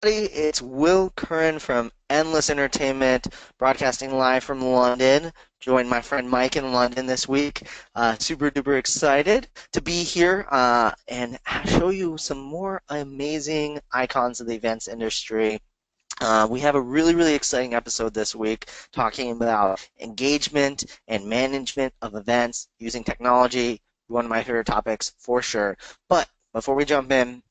It's Will Curran from Endless Entertainment, broadcasting live from London. Joined my friend Mike in London this week. Super duper excited to be here and show you some more amazing icons of the events industry. We have a really exciting episode this week talking about engagement and management of events using technology. One of my favorite topics for sure. But before we jump in,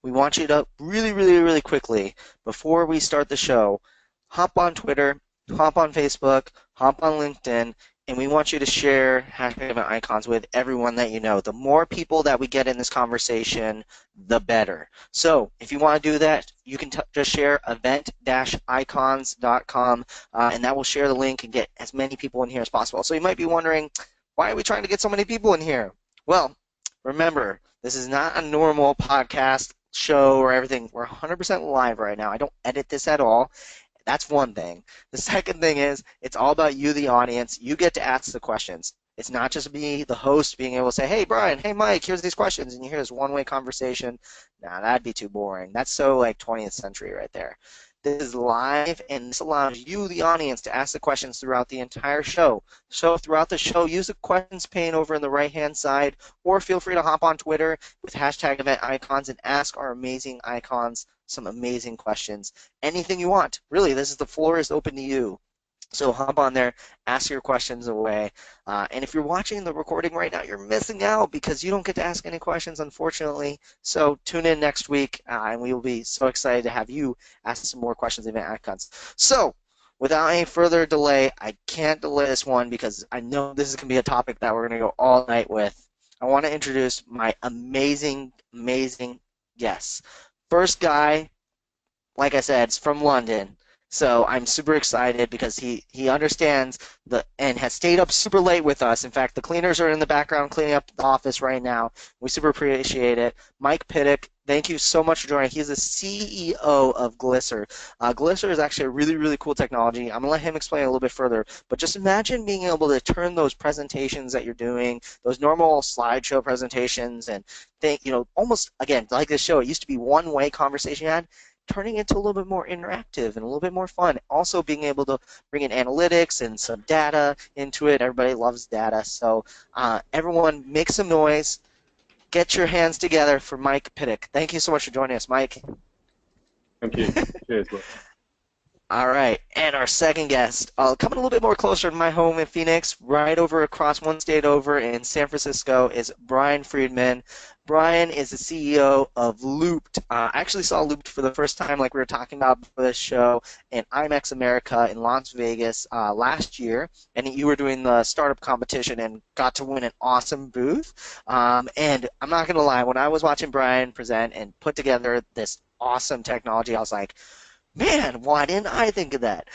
we want you to really quickly, before we start the show, hop on Twitter, hop on Facebook, hop on LinkedIn, and we want you to share hashtag event icons with everyone that you know. The more people that we get in this conversation, the better. So if you want to do that, you can just share event-icons.com, and that will share the link and get as many people in here as possible. So you might be wondering, why are we trying to get so many people in here? Well, remember, this is not a normal podcast show or everything. We're 100% live right now. I don't edit this at all. That's one thing. The second thing is it's all about you, the audience. You get to ask the questions. It's not just me, the host, being able to say, hey, Brian, hey, Mike, here's these questions, and you hear this one-way conversation. Nah, that'd be too boring. That's so like 20th century right there. This is live, and this allows you, the audience, to ask the questions throughout the entire show. So throughout the show, use the questions pane over on the right-hand side, or feel free to hop on Twitter with hashtag event icons and ask our amazing icons some amazing questions. Anything you want. Really, the floor is open to you. So hop on there, ask your questions away. And if you're watching the recording right now, you're missing out because you don't get to ask any questions, unfortunately. So tune in next week, and we will be so excited to have you ask some more questions of event icons. So without any further delay, I can't delay this one because I know this is going to be a topic that we're going to go all night with. I want to introduce my amazing guests. First guy, like I said, is from London. So I'm super excited because he understands and has stayed up super late with us. In fact, the cleaners are in the background cleaning up the office right now. We super appreciate it. Mike Piddock, thank you so much for joining. He's the CEO of Glisser. Glisser is actually a really cool technology. I'm going to let him explain a little bit further. But just imagine being able to turn those presentations that you're doing, those normal slideshow presentations, and think, almost, again, like this show, it used to be one-way conversation you had, turning it to a little bit more interactive and a little bit more fun. Also being able to bring in analytics and some data into it. Everybody loves data. So everyone make some noise. Get your hands together for Mike Piddock. Thank you so much for joining us, Mike. Thank you. Cheers, Will. All right, and our second guest, coming a little bit more closer to my home in Phoenix, right over across one state over in San Francisco, is Brian Friedman. Brian is the CEO of Looped. I actually saw Looped for the first time, like we were talking about for this show, in IMEX America in Las Vegas last year, and you were doing the startup competition and got to win an awesome booth. And I'm not going to lie, when I was watching Brian present and put together this awesome technology, I was like, man, why didn't I think of that?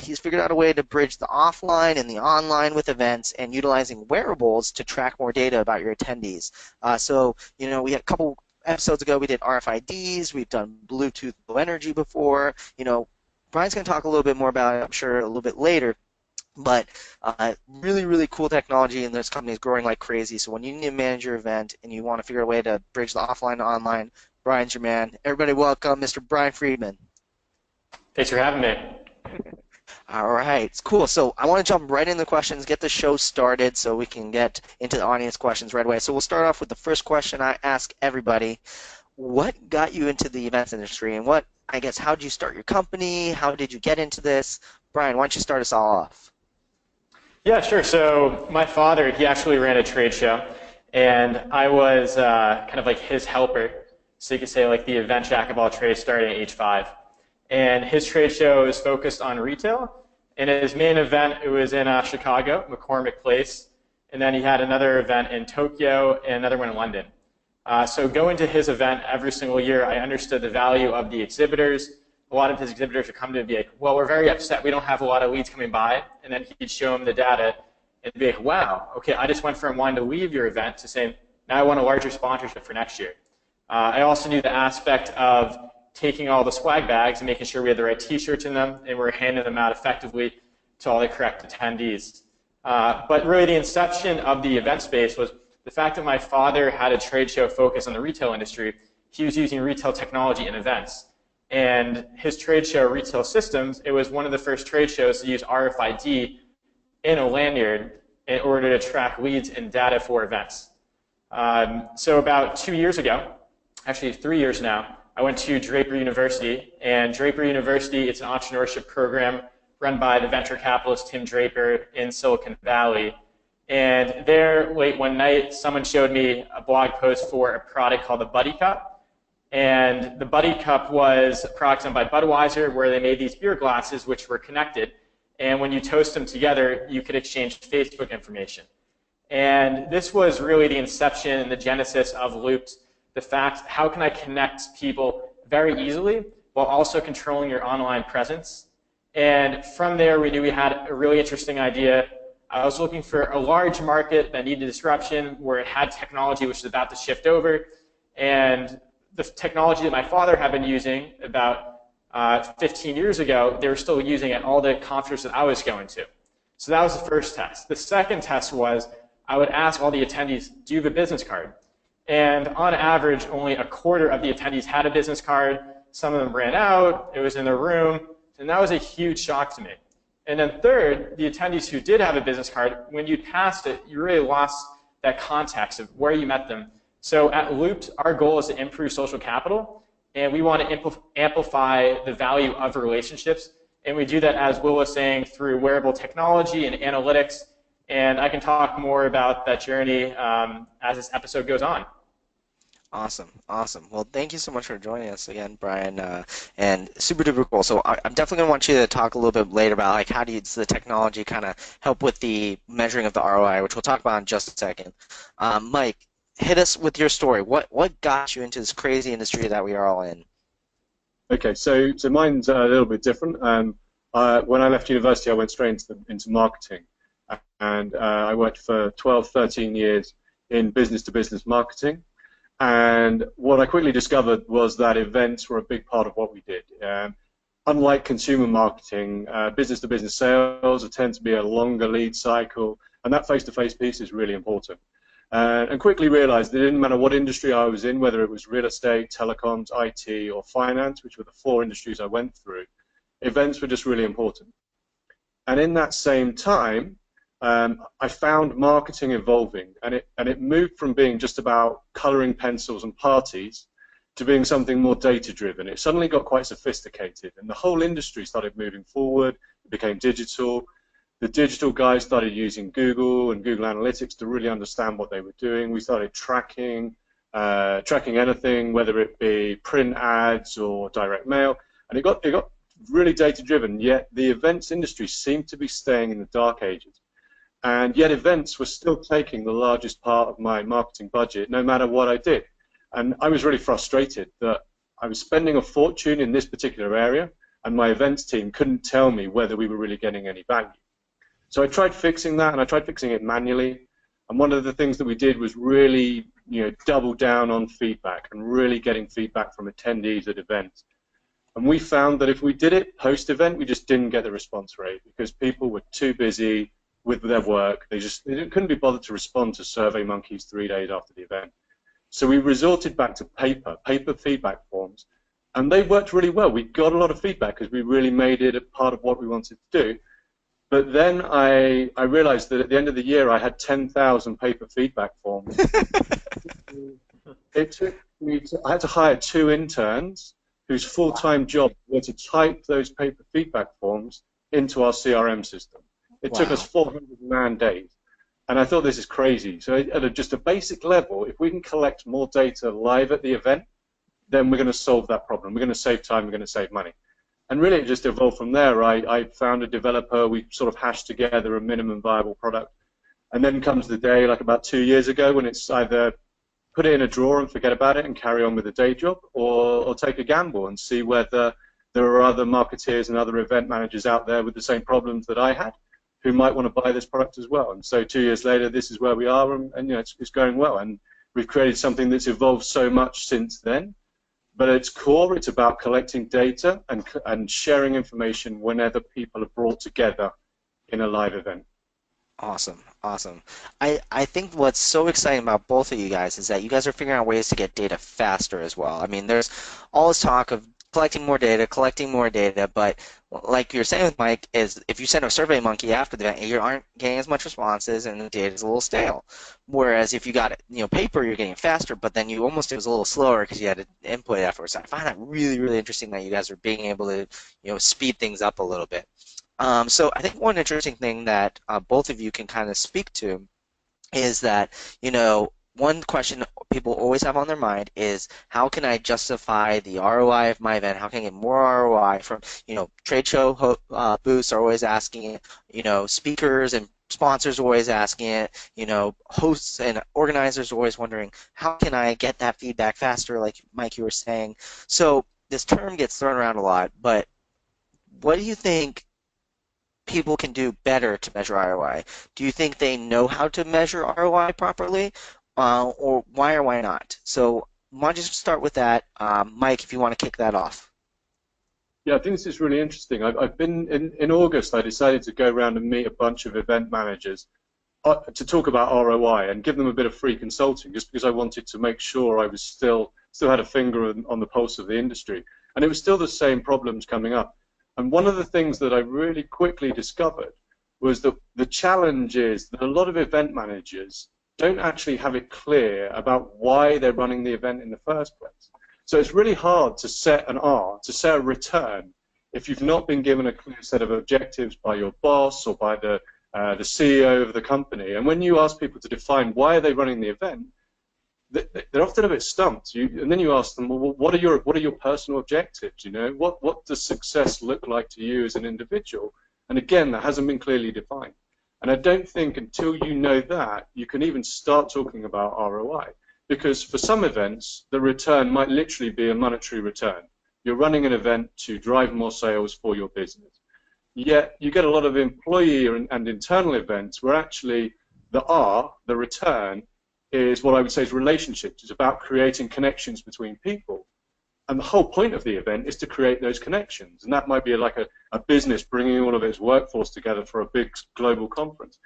He's figured out a way to bridge the offline and the online with events and utilizing wearables to track more data about your attendees. So, we had a couple episodes ago, we did RFIDs, we've done Bluetooth Low Energy before. Brian's going to talk a little bit more about it, I'm sure, a little bit later. But really cool technology, and this company is growing like crazy. So when you need to manage your event and you want to figure out a way to bridge the offline to online, Brian's your man. Everybody welcome Mr. Brian Friedman. Thanks for having me. All right, cool. So I want to jump right into the questions, get the show started so we can get into the audience questions right away. So we'll start off with the first question I ask everybody. What got you into the events industry, and how did you start your company? How did you get into this? Brian, why don't you start us all off? Yeah, sure. So my father, he actually ran a trade show, and I was kind of like his helper. So you could say like the event jack of all trades starting at age 5. And his trade show is focused on retail. And his main event, it was in Chicago, McCormick Place. And then he had another event in Tokyo and another one in London. So going to his event every single year, I understood the value of the exhibitors. A lot of his exhibitors would come to me and be like, well, we're very upset we don't have a lot of leads coming by. And then he'd show them the data and be like, wow, okay, I just went from wanting to leave your event to saying, now I want a larger sponsorship for next year. I also knew the aspect of taking all the swag bags and making sure we had the right t-shirts in them and we're handing them out effectively to all the correct attendees. But really the inception of the event space was the fact that my father had a trade show focus on the retail industry. He was using retail technology in events. And his trade show, Retail Systems, it was one of the first trade shows to use RFID in a lanyard in order to track leads and data for events. So about 2 years ago, actually 3 years now, I went to Draper University. And Draper University, it's an entrepreneurship program run by the venture capitalist Tim Draper in Silicon Valley. And there, late one night, someone showed me a blog post for a product called the Buddy Cup. And the Buddy Cup was a product done by Budweiser where they made these beer glasses which were connected. And when you toast them together, you could exchange Facebook information. And this was really the inception and the genesis of Looped, the fact, how can I connect people very easily while also controlling your online presence? And from there, we knew we had a really interesting idea. I was looking for a large market that needed disruption, where it had technology which was about to shift over. And the technology that my father had been using about 15 years ago, they were still using at all the conferences that I was going to. So that was the first test. The second test was I would ask all the attendees, do you have a business card? And on average, only a quarter of the attendees had a business card. Some of them ran out. It was in their room. And that was a huge shock to me. And then third, the attendees who did have a business card, when you passed it, you really lost that context of where you met them. So at Looped, our goal is to improve social capital, and we want to amplify the value of relationships. And we do that, as Will was saying, through wearable technology and analytics. And I can talk more about that journey as this episode goes on. Awesome, awesome. Well, thank you so much for joining us again, Brian, and super duper cool. So I'm definitely going to want you to talk a little bit later about like how does the technology kind of help with the measuring of the ROI, which we'll talk about in just a second. Mike, hit us with your story. What got you into this crazy industry that we are all in? Okay, so mine's a little bit different. When I left university, I went straight into marketing, and I worked for 12, 13 years in business-to-business marketing. And what I quickly discovered was that events were a big part of what we did. Unlike consumer marketing, business-to-business sales tend to be a longer lead cycle, and that face-to-face piece is really important. And quickly realized it didn't matter what industry I was in, whether it was real estate, telecoms, IT, or finance, which were the 4 industries I went through, events were just really important. And in that same time, I found marketing evolving, and it moved from being just about coloring pencils and parties to being something more data-driven. It suddenly got quite sophisticated, and the whole industry started moving forward. It became digital. The digital guys started using Google and Google Analytics to really understand what they were doing. We started tracking anything, whether it be print ads or direct mail, and it got really data-driven. Yet the events industry seemed to be staying in the dark ages. And yet events were still taking the largest part of my marketing budget, no matter what I did. And I was really frustrated that I was spending a fortune in this particular area, and my events team couldn't tell me whether we were really getting any value. So I tried fixing that, and I tried fixing it manually. And one of the things that we did was really, double down on feedback and really getting feedback from attendees at events. And we found that if we did it post-event, we just didn't get the response rate because people were too busy with their work. They couldn't be bothered to respond to SurveyMonkey's 3 days after the event. So we resorted back to paper feedback forms, and they worked really well. We got a lot of feedback because we really made it a part of what we wanted to do. But then I realized that at the end of the year I had 10,000 paper feedback forms. I had to hire 2 interns whose full-time job was to type those paper feedback forms into our CRM system. It took us 400 man days, and I thought this is crazy. So at just a basic level, if we can collect more data live at the event, then we're going to solve that problem. We're going to save time, we're going to save money. And really it just evolved from there. I found a developer, we sort of hashed together a minimum viable product, and then comes the day, like about 2 years ago, when it's either put it in a drawer and forget about it and carry on with the day job, or take a gamble and see whether there are other marketeers and other event managers out there with the same problems that I had, who might want to buy this product as well. And so 2 years later, this is where we are, and it's going well. And we've created something that's evolved so much since then. But at its core, it's about collecting data and sharing information whenever people are brought together in a live event. Awesome, awesome. I think what's so exciting about both of you guys is that you guys are figuring out ways to get data faster as well. I mean, there's all this talk of collecting more data, but like you're saying with Mike, is if you send a survey monkey after the event, you aren't getting as much responses and the data is a little stale. Whereas if you got it, paper, you're getting faster, but then it was a little slower because you had to input effort. So I find that really, really interesting that you guys are being able to, speed things up a little bit. So I think one interesting thing that both of you can kind of speak to is that, one question people always have on their mind is how can I justify the ROI of my event? How can I get more ROI from, trade show booths are always asking it, speakers and sponsors are always asking it, hosts and organizers are always wondering how can I get that feedback faster, like Mike, you were saying. So this term gets thrown around a lot, but what do you think people can do better to measure ROI? Do you think they know how to measure ROI properly? Or why not? So why don't you start with that, Mike, if you want to kick that off. Yeah, I think this is really interesting. I've been, in August, I decided to go around and meet a bunch of event managers to talk about ROI and give them a bit of free consulting, just because I wanted to make sure I was still had a finger on the pulse of the industry. And it was still the same problems coming up. And one of the things that I really quickly discovered was that the challenge is that a lot of event managers don't actually have it clear about why they're running the event in the first place. So it's really hard to set to set a return if you've not been given a clear set of objectives by your boss or by the CEO of the company. And when you ask people to define why are they running the event, they're often a bit stumped. And then you ask them, well, what are your personal objectives? What does success look like to you as an individual? And again, that hasn't been clearly defined. And I don't think until you know that, you can even start talking about ROI. Because for some events, the return might literally be a monetary return. You're running an event to drive more sales for your business. Yet you get a lot of employee and internal events where actually the return, is what I would say is relationships. It's about creating connections between people. And the whole point of the event is to create those connections. And that might be like a business bringing all of its workforce together for a big global conference.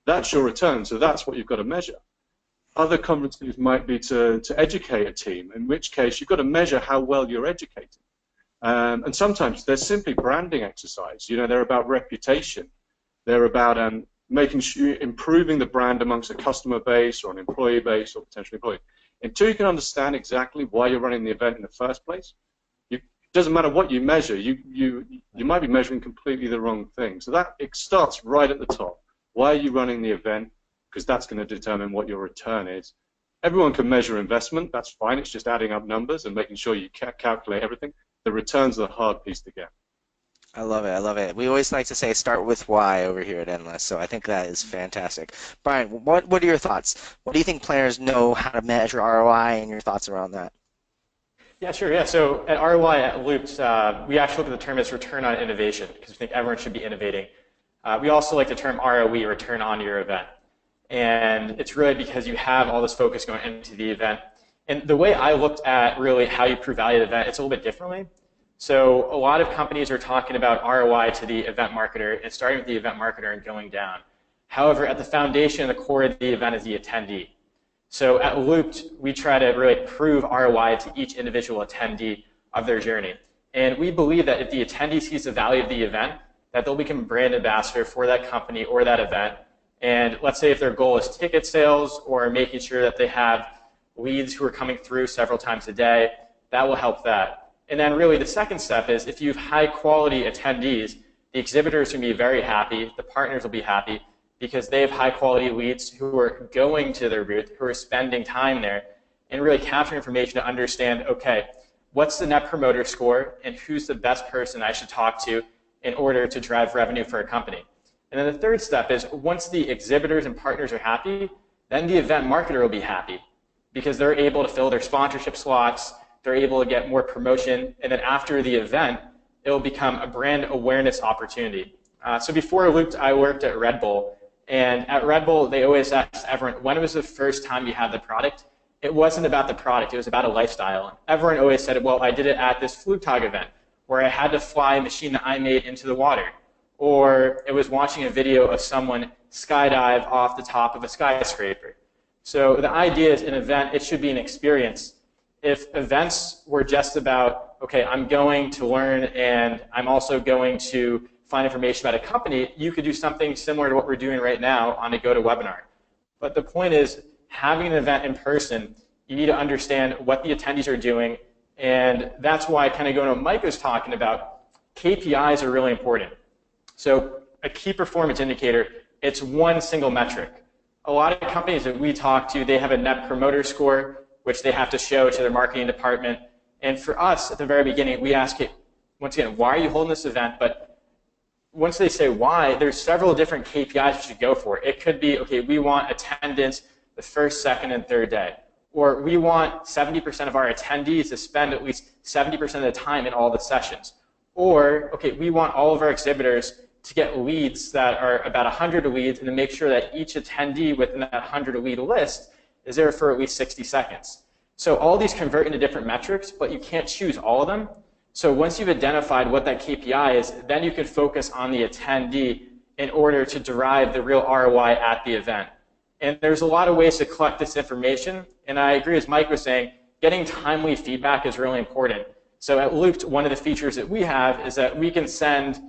That's your return, so that's what you've got to measure. Other conferences might be to educate a team, in which case you've got to measure how well you're educating. And sometimes they're simply branding exercise. They're about reputation. They're about making sure improving the brand amongst a customer base or an employee base or potential employee. Until you can understand exactly why you're running the event in the first place, it doesn't matter what you measure. You might be measuring completely the wrong thing. So it starts right at the top. Why are you running the event? Because that's going to determine what your return is. Everyone can measure investment. That's fine. It's just adding up numbers and making sure you calculate everything. The returns are the hard piece to get. I love it. I love it. We always like to say start with why over here at Endless, so I think that is fantastic. Brian, what are your thoughts? What do you think players know how to measure ROI and your thoughts around that? Yeah, sure. Yeah. So at ROI at Loops, we actually look at the term as return on innovation because we think everyone should be innovating. We also like the term ROE, return on your event. And it's really because you have all this focus going into the event. And the way I looked at really how you prove value to the event, it's a little bit differently. So a lot of companies are talking about ROI to the event marketer and starting with the event marketer and going down. However, at the foundation, the core of the event is the attendee. So at Looped, we try to really prove ROI to each individual attendee of their journey. And we believe that if the attendee sees the value of the event, that they'll become a brand ambassador for that company or that event. And let's say if their goal is ticket sales or making sure that they have leads who are coming through several times a day, that will help that. And then really the second step is if you have high quality attendees, the exhibitors will be very happy, the partners will be happy because they have high quality leads who are going to their booth, who are spending time there and really capturing information to understand, okay, what's the net promoter score and who's the best person I should talk to in order to drive revenue for a company. And then the third step is once the exhibitors and partners are happy, then the event marketer will be happy because they're able to fill their sponsorship slots, they're able to get more promotion, and then after the event, it will become a brand awareness opportunity. So before Looped, I worked at Red Bull, and at Red Bull, they always asked everyone, when was the first time you had the product? It wasn't about the product, it was about a lifestyle. Everyone always said, well, I did it at this Flugtag event, where I had to fly a machine that I made into the water. Or it was watching a video of someone skydive off the top of a skyscraper. So the idea is an event, it should be an experience. If events were just about okay, I'm going to learn and I'm also going to find information about a company, you could do something similar to what we're doing right now on a GoToWebinar. But the point is, having an event in person, you need to understand what the attendees are doing, and that's why, kind of going to what Mike was talking about, KPIs are really important. So a key performance indicator, it's one single metric. A lot of companies that we talk to, they have a net promoter score, which they have to show to their marketing department. And for us, at the very beginning, we ask it, once again, why are you holding this event? But once they say why, there's several different KPIs you should go for. It could be, okay, we want attendance the first, second, and third day. Or we want 70% of our attendees to spend at least 70% of the time in all the sessions. Or, okay, we want all of our exhibitors to get leads that are about 100 leads and to make sure that each attendee within that 100 lead list is there for at least 60 seconds. So all these convert into different metrics, but you can't choose all of them. So once you've identified what that KPI is, then you can focus on the attendee in order to derive the real ROI at the event. And there's a lot of ways to collect this information, and I agree as Mike was saying, getting timely feedback is really important. So at Looped, one of the features that we have is that we can send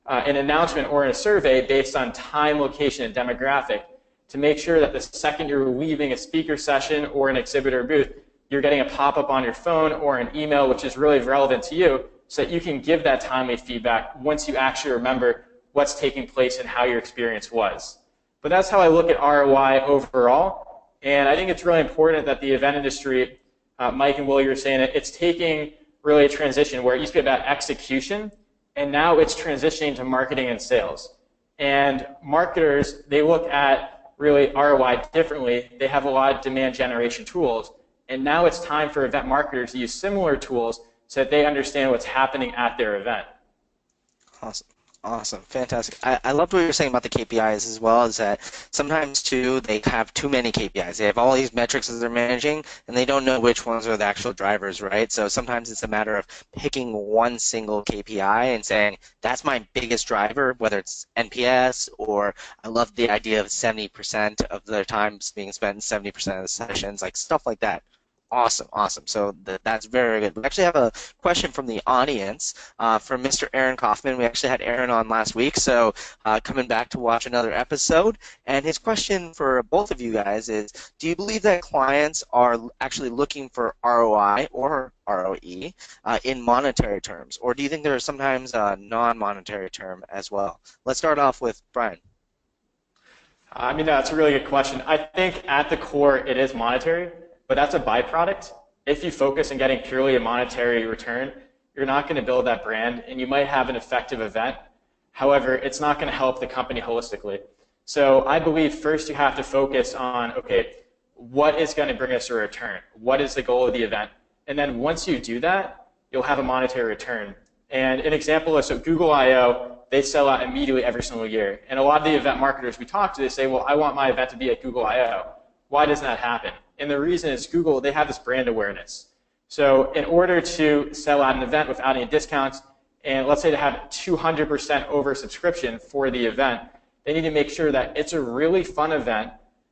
an announcement or a survey based on time, location, and demographic to make sure that the second you're leaving a speaker session or an exhibitor booth, you're getting a pop-up on your phone or an email which is really relevant to you so that you can give that timely feedback once you actually remember what's taking place and how your experience was. But that's how I look at ROI overall, and I think it's really important that the event industry, Mike and Will, you were saying it, it's taking really a transition where it used to be about execution, and now it's transitioning to marketing and sales. And marketers, they look at really ROI differently. They have a lot of demand generation tools, and now it's time for event marketers to use similar tools so that they understand what's happening at their event. Awesome. Awesome. Fantastic. I loved what you were saying about the KPIs as well, is that sometimes, too, they have too many KPIs. They have all these metrics that they're managing, and they don't know which ones are the actual drivers, right? So sometimes it's a matter of picking one single KPI and saying, that's my biggest driver, whether it's NPS or I love the idea of 70% of their time being spent in 70% of the sessions, like stuff like that. Awesome, awesome. So that's very good. We actually have a question from the audience from Mr. Aaron Kaufman. We actually had Aaron on last week, so coming back to watch another episode. And his question for both of you guys is, do you believe that clients are actually looking for ROI or ROE in monetary terms? Or do you think there's sometimes a non-monetary term as well? Let's start off with Brian. I mean, that's a really good question. I think at the core it is monetary. But that's a byproduct. If you focus on getting purely a monetary return, you're not going to build that brand, and you might have an effective event. However, it's not going to help the company holistically. So I believe first you have to focus on, okay, what is going to bring us a return? What is the goal of the event? And then once you do that, you'll have a monetary return. And an example is, so Google I/O, they sell out immediately every single year. And a lot of the event marketers we talk to, they say, well, I want my event to be at Google I/O. Why doesn't that happen? And the reason is Google, they have this brand awareness. So in order to sell out an event without any discounts, and let's say to have 200% oversubscription for the event, they need to make sure that it's a really fun event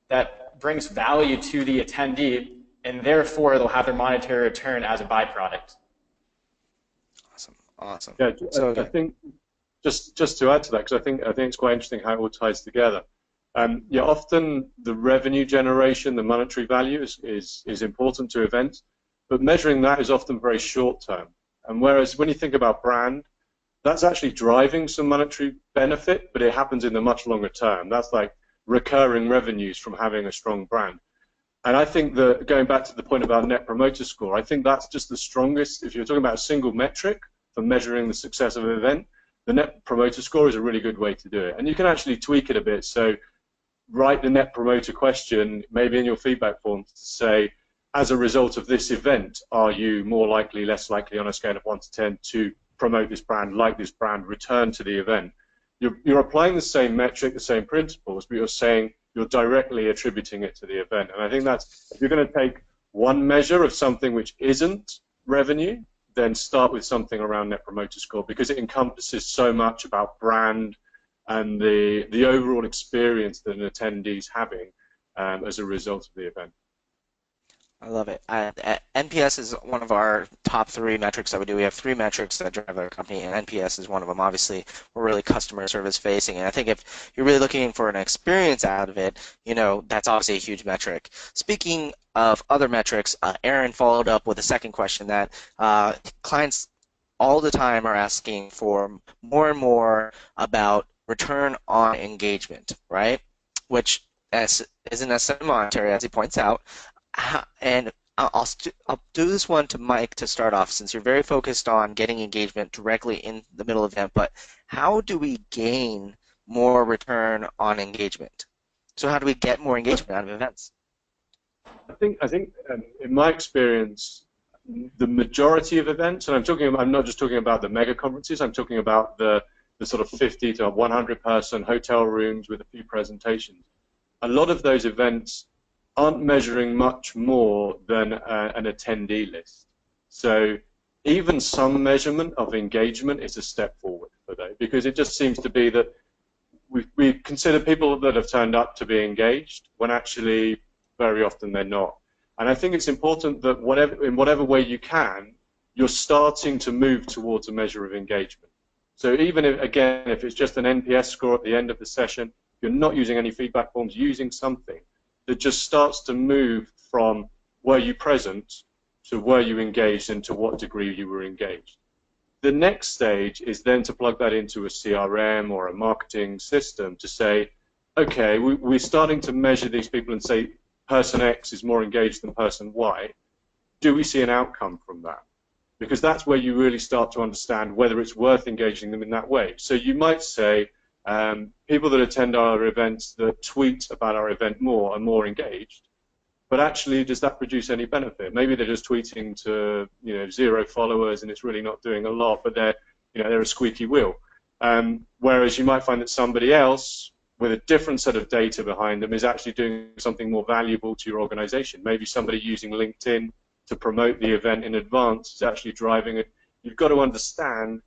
that brings value to the attendee, and therefore they'll have their monetary return as a byproduct. Awesome, awesome. Yeah, so I think just to add to that, because I think it's quite interesting how it all ties together. Yeah, often the revenue generation, the monetary value is important to events, but measuring that is often very short term. And whereas when you think about brand, that's actually driving some monetary benefit, but it happens in the much longer term. That's like recurring revenues from having a strong brand. And I think that, going back to the point about Net Promoter Score, I think that's just the strongest. If you're talking about a single metric for measuring the success of an event, the Net Promoter Score is a really good way to do it. And you can actually tweak it a bit. So write the Net Promoter question, maybe in your feedback form, to say, as a result of this event, are you more likely, less likely on a scale of 1 to 10 to promote this brand, like this brand, return to the event? You're applying the same metric, the same principles, but you're saying you're directly attributing it to the event. And I think that's, if you're going to take one measure of something which isn't revenue, then start with something around Net Promoter Score, because it encompasses so much about brand and the overall experience that an attendee is having as a result of the event. I love it. NPS is one of our top three metrics that we do. We have three metrics that drive our company, and NPS is one of them. Obviously, we're really customer service facing, and I think if you're really looking for an experience out of it, that's obviously a huge metric. Speaking of other metrics, Aaron followed up with a second question that clients all the time are asking for more and more about return on engagement, right? Which isn't necessarily monetary, as he points out. And I'll do this one to Mike to start off, since you're very focused on getting engagement directly in the middle of the event. But how do we gain more return on engagement? So how do we get more engagement out of events? I think in my experience, the majority of events, and I'm not just talking about the mega conferences. I'm talking about the sort of 50 to 100 person hotel rooms with a few presentations. A lot of those events aren't measuring much more than an attendee list. So even some measurement of engagement is a step forward for that, because it just seems to be that we consider people that have turned up to be engaged when actually very often they're not. And I think it's important that in whatever way you can, you're starting to move towards a measure of engagement. So even if it's just an NPS score at the end of the session, you're not using any feedback forms, using something that just starts to move from were you present to were you engaged and to what degree you were engaged. The next stage is then to plug that into a CRM or a marketing system to say, okay, we're starting to measure these people and say person X is more engaged than person Y. Do we see an outcome from that? Because that's where you really start to understand whether it's worth engaging them in that way. So you might say, people that attend our events that tweet about our event more are more engaged, but actually, does that produce any benefit? Maybe they're just tweeting to 0 followers and it's really not doing a lot, but they're a squeaky wheel. Whereas you might find that somebody else with a different set of data behind them is actually doing something more valuable to your organization. Maybe somebody using LinkedIn to promote the event in advance is actually driving it. You've got to understand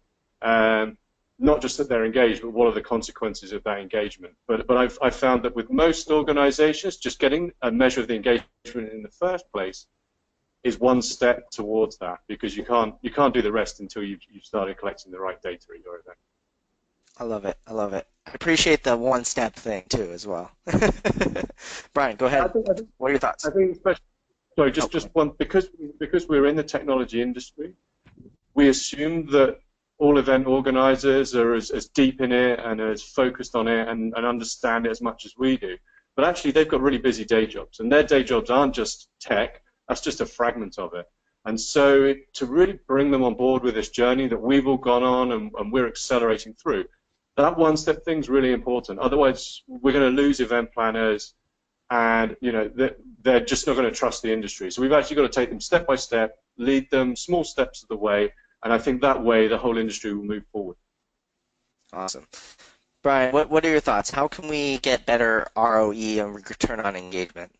not just that they're engaged, but what are the consequences of that engagement. But I've found that with most organizations, just getting a measure of the engagement in the first place is one step towards that, because you can't do the rest until you've started collecting the right data at your event. I love it. I love it. I appreciate the one-step thing too, as well. Brian, go ahead. What are your thoughts? I think especially, sorry, just one, because we're in the technology industry, we assume that all event organizers are as deep in it and as focused on it and understand it as much as we do. But actually, they've got really busy day jobs, and their day jobs aren't just tech. That's just a fragment of it. And so to really bring them on board with this journey that we've all gone on and we're accelerating through, that one-step thing is really important. Otherwise, we're going to lose event planners, and they're just not going to trust the industry. So we've actually got to take them step by step, lead them small steps of the way, and I think that way the whole industry will move forward. Awesome. Brian, what are your thoughts? How can we get better ROE and return on engagement?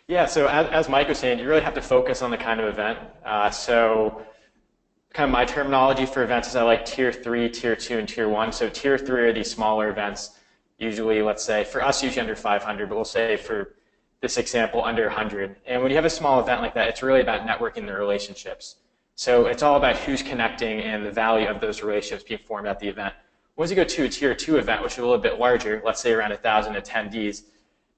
Yeah, so as Mike was saying, you really have to focus on the kind of event. So kind of my terminology for events is I like tier 3, tier 2, and tier 1. So tier 3 are these smaller events, usually, let's say, for us, usually under 500, but we'll say for this example, under 100. And when you have a small event like that, it's really about networking the relationships. So it's all about who's connecting and the value of those relationships being formed at the event. Once you go to a tier 2 event, which is a little bit larger, let's say around 1,000 attendees,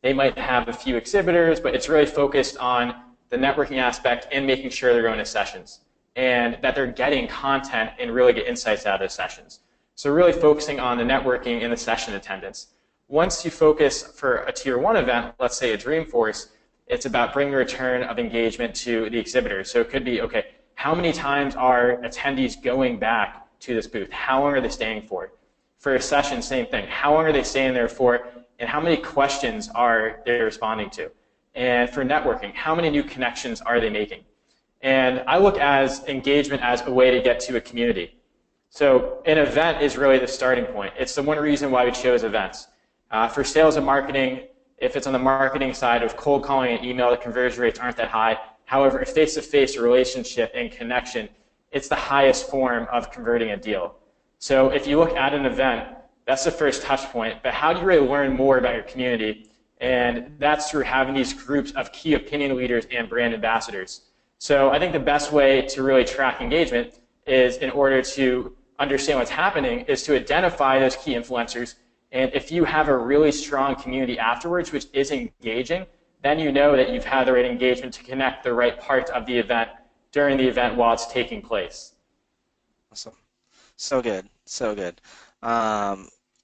they might have a few exhibitors, but it's really focused on the networking aspect and making sure they're going to sessions and that they're getting content and really get insights out of those sessions. So really focusing on the networking and the session attendance. Once you focus for a tier 1 event, let's say a Dreamforce, it's about bringing a return of engagement to the exhibitors. So it could be, okay, how many times are attendees going back to this booth? How long are they staying for? For a session, same thing. How long are they staying there for? And how many questions are they responding to? And for networking, how many new connections are they making? And I look at engagement as a way to get to a community. So an event is really the starting point. It's the one reason why we chose events. For sales and marketing, if it's on the marketing side of cold calling and email, the conversion rates aren't that high. However, a face-to-face relationship and connection, it's the highest form of converting a deal. So if you look at an event, that's the first touch point. But how do you really learn more about your community And that's through having these groups of key opinion leaders and brand ambassadors. So I think the best way to really track engagement is, in order to understand what's happening, is to identify those key influencers. And if you have a really strong community afterwards, which is engaging, then you know that you've had the right engagement to connect the right parts of the event during the event while it's taking place. Awesome. So good. So good.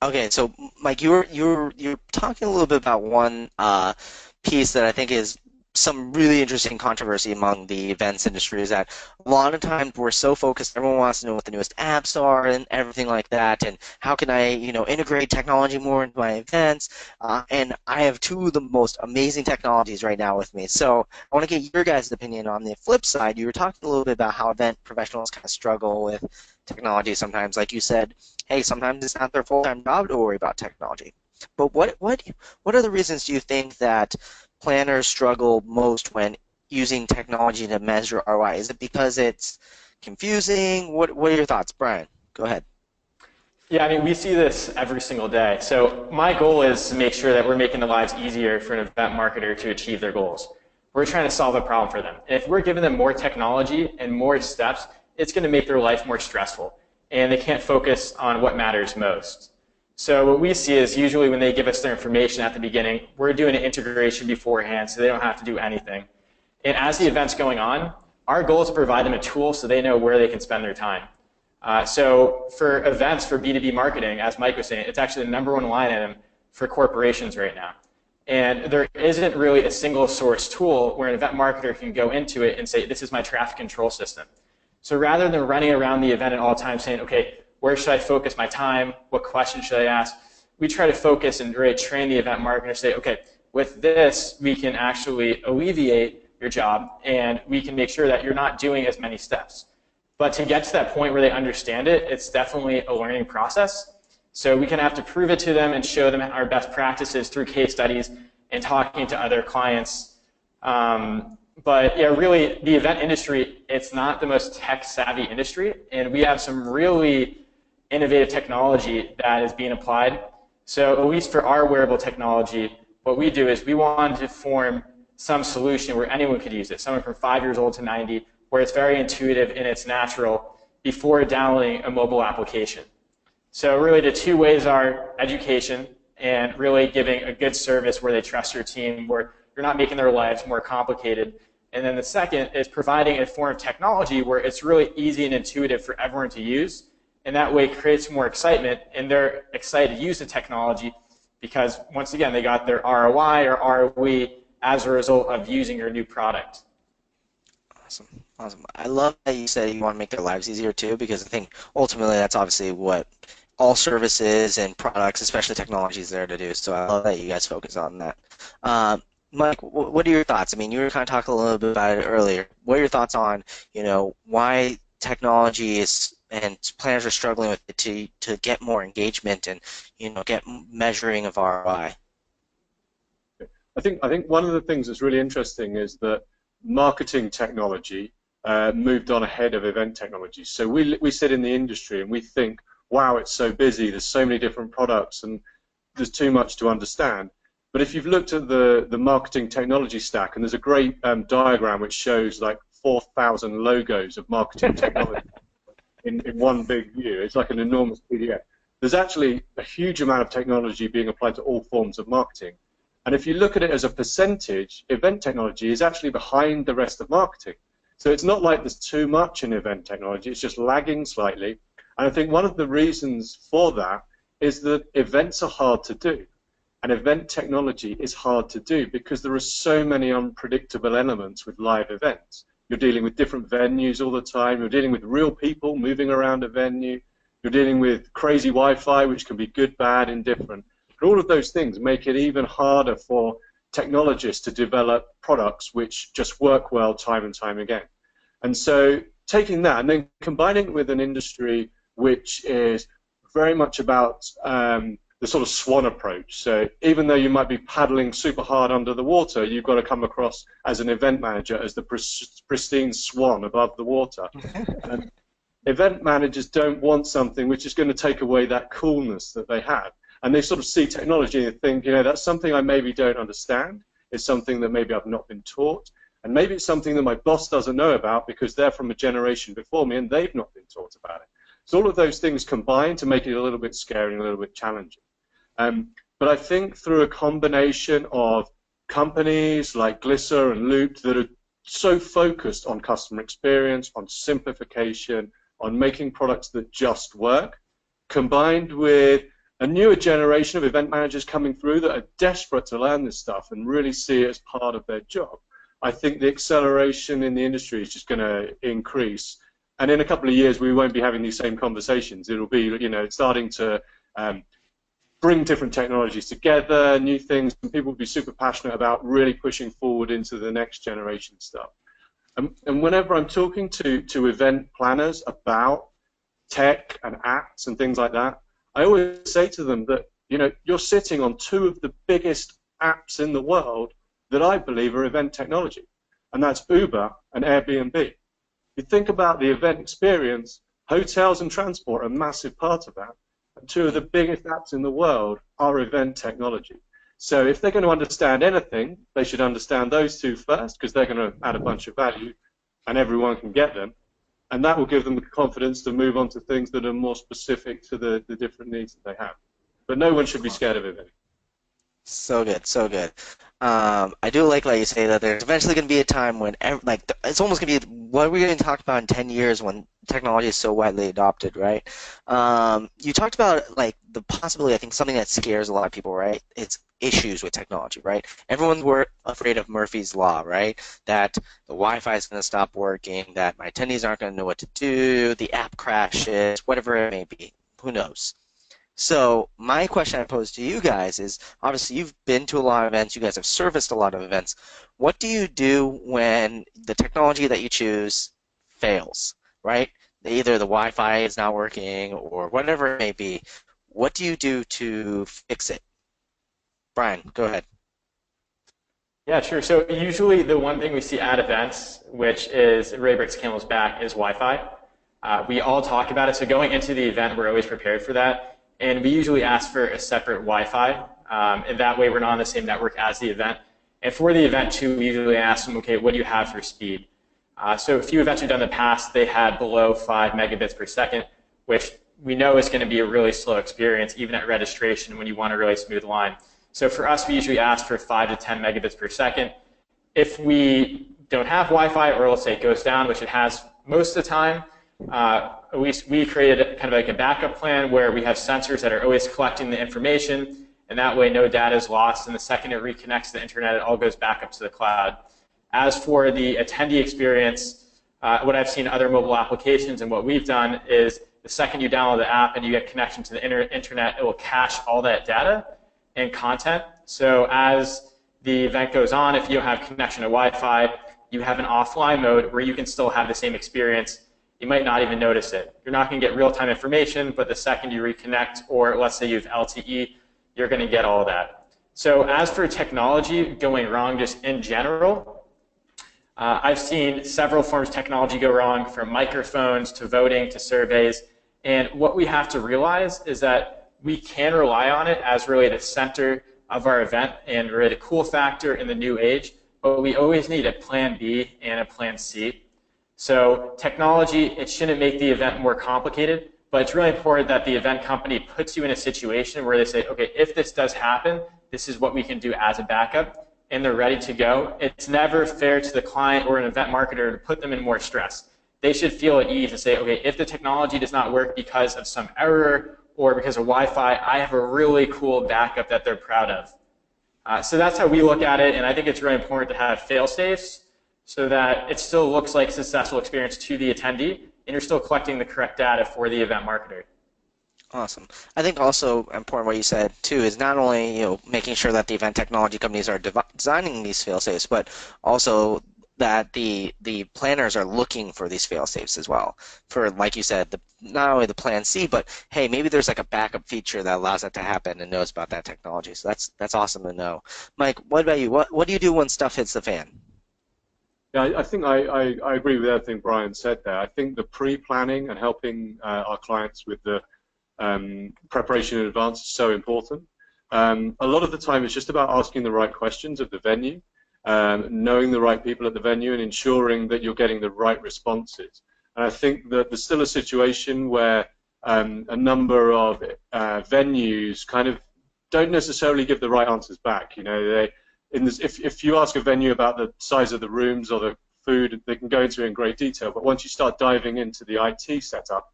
Okay, so Mike, you're talking a little bit about one piece that I think is some really interesting controversy among the events industry, is that a lot of times we're so focused, everyone wants to know what the newest apps are and everything like that, and how can I, integrate technology more into my events, and I have two of the most amazing technologies right now with me. So I want to get your guys' opinion on the flip side. You were talking a little bit about how event professionals kind of struggle with technology sometimes. Like you said, hey, sometimes it's not their full-time job to worry about technology. But what are the reasons do you think that planners struggle most when using technology to measure ROI? Is it because it's confusing? What are your thoughts, Brian? Go ahead. Yeah, I mean, we see this every single day. So my goal is to make sure that we're making the lives easier for an event marketer to achieve their goals. We're trying to solve a problem for them. If we're giving them more technology and more steps, it's going to make their life more stressful, and they can't focus on what matters most. So what we see is, usually when they give us their information at the beginning, we're doing an integration beforehand so they don't have to do anything. And as the event's going on, our goal is to provide them a tool so they know where they can spend their time. So for events, for B2B marketing, as Mike was saying, it's actually the #1 line item for corporations right now. And there isn't really a single source tool where an event marketer can go into it and say, this is my traffic control system. So rather than running around the event at all times saying, okay, where should I focus my time? What questions should I ask? We try to focus and really train the event marketer to say, okay, with this, we can actually alleviate your job, and we can make sure that you're not doing as many steps. But to get to that point where they understand it, it's definitely a learning process. So we can have to prove it to them and show them our best practices through case studies and talking to other clients. But yeah, really, the event industry, it's not the most tech-savvy industry, and we have some really innovative technology that is being applied. So at least for our wearable technology, what we do is we wanted to form some solution where anyone could use it, someone from 5 years old to 90, where it's very intuitive and it's natural before downloading a mobile application. So really the two ways are education and really giving a good service where they trust your team, where you're not making their lives more complicated. And then the second is providing a form of technology where it's really easy and intuitive for everyone to use, and that way creates more excitement, and they're excited to use the technology because, once again, they got their ROI or ROE as a result of using your new product. Awesome. Awesome. I love that you said you want to make their lives easier too, because I think ultimately that's obviously what all services and products, especially technology, is there to do. So I love that you guys focus on that. Mike, what are your thoughts? I mean, you were kind of talking a little bit about it earlier. What are your thoughts on, why technology is and planners are struggling with it to get more engagement and, get measuring of ROI? I think one of the things that's really interesting is that marketing technology moved on ahead of event technology. So we sit in the industry and we think, wow, it's so busy, there's so many different products and there's too much to understand. But if you've looked at the marketing technology stack, and there's a great diagram which shows like 4,000 logos of marketing technology in one big view. It's like an enormous PDF. There's actually a huge amount of technology being applied to all forms of marketing. And if you look at it as a percentage, event technology is actually behind the rest of marketing. So it's not like there's too much in event technology, it's just lagging slightly. And I think one of the reasons for that is that events are hard to do. And event technology is hard to do because there are so many unpredictable elements with live events. You're dealing with different venues all the time, you're dealing with real people moving around a venue, you're dealing with crazy Wi-Fi, which can be good, bad, indifferent. And all of those things make it even harder for technologists to develop products which just work well time and time again. And so taking that and then combining it with an industry which is very much about the sort of swan approach. So even though you might be paddling super hard under the water, you've got to come across as an event manager as the pristine swan above the water. And event managers don't want something which is going to take away that coolness that they have. and they sort of see technology and think, that's something I maybe don't understand. It's something that maybe I've not been taught, and maybe it's something that my boss doesn't know about because they're from a generation before me and they've not been taught about it. So all of those things combine to make it a little bit scary and a little bit challenging. But I think through a combination of companies like Glisser and Loop that are so focused on customer experience, on simplification, on making products that just work, combined with a newer generation of event managers coming through that are desperate to learn this stuff and really see it as part of their job, I think the acceleration in the industry is just going to increase. And in a couple of years, we won't be having these same conversations. It'll be, starting to bring different technologies together, new things, and people will be super passionate about really pushing forward into the next generation stuff. And whenever I'm talking to event planners about tech and apps and things like that, I always say to them that, you're sitting on two of the biggest apps in the world that I believe are event technology, and that's Uber and Airbnb. You think about the event experience, hotels and transport are a massive part of that, and two of the biggest apps in the world are event technology. So if they're going to understand anything, they should understand those two first, because they're going to add a bunch of value, and everyone can get them. And that will give them the confidence to move on to things that are more specific to the different needs that they have. But no one should be scared of it. So good, so good. I do like you say that there's eventually going to be a time when, it's almost going to be what we're going to talk about in 10 years when technology is so widely adopted, right? You talked about, the possibility, I think, something that scares a lot of people, right? It's issues with technology, right? Everyone's afraid of Murphy's Law, right? That the Wi-Fi is going to stop working, that my attendees aren't going to know what to do, the app crashes, whatever it may be. Who knows? So my question I pose to you guys is, obviously you've been to a lot of events, you guys have serviced a lot of events. What do you do when the technology that you choose fails, right? Either the Wi-Fi is not working or whatever it may be. What do you do to fix it? Brian, go ahead. Yeah, sure. So usually the one thing we see at events, which is Ray breaks camel's back, is Wi-Fi. We all talk about it. So going into the event, we're always prepared for that. And we usually ask for a separate Wi-Fi, and that way we're not on the same network as the event. And for the event too, we usually ask them, okay, what do you have for speed? So a few events we've done in the past, they had below 5 megabits per second, which we know is going to be a really slow experience, even at registration when you want a really smooth line. So for us, we usually ask for 5 to 10 megabits per second. If we don't have Wi-Fi, or let's say it goes down, which it has most of the time, we created kind of like a backup plan where we have sensors that are always collecting the information, and that way no data is lost, and the second it reconnects to the internet, it all goes back up to the cloud. As for the attendee experience, what I've seen in other mobile applications and what we've done is the second you download the app and you get connection to the internet, it will cache all that data and content. So as the event goes on, if you don't have connection to Wi-Fi, you have an offline mode where you can still have the same experience. You might not even notice it. You're not going to get real-time information, but the second you reconnect, or let's say you have LTE, you're going to get all that. So as for technology going wrong just in general, I've seen several forms of technology go wrong, from microphones to voting to surveys. And what we have to realize is that we can rely on it as really the center of our event and really the cool factor in the new age, but we always need a plan B and a plan C. So technology, it shouldn't make the event more complicated, but it's really important that the event company puts you in a situation where they say, okay, if this does happen, this is what we can do as a backup, and they're ready to go. It's never fair to the client or an event marketer to put them in more stress. They should feel at ease and say, okay, if the technology does not work because of some error or because of Wi-Fi, I have a really cool backup that they're proud of. So that's how we look at it, and I think it's really important to have fail-safes so that it still looks like a successful experience to the attendee, and you're still collecting the correct data for the event marketer. Awesome. I think also important what you said too is not only making sure that the event technology companies are designing these fail-safes, but also that the planners are looking for these fail-safes as well. For, like you said, not only the plan C, but hey, maybe there's like a backup feature that allows that to happen and knows about that technology. So that's awesome to know. Mike, what about you? What do you do when stuff hits the fan? Yeah, I think I agree with everything Brian said there. I think the pre-planning and helping our clients with the preparation in advance is so important. A lot of the time it's just about asking the right questions of the venue, knowing the right people at the venue and ensuring that you're getting the right responses. And I think that there's still a situation where a number of venues kind of don't necessarily give the right answers back. You know, if you ask a venue about the size of the rooms or the food, they can go into it in great detail, but once you start diving into the IT setup,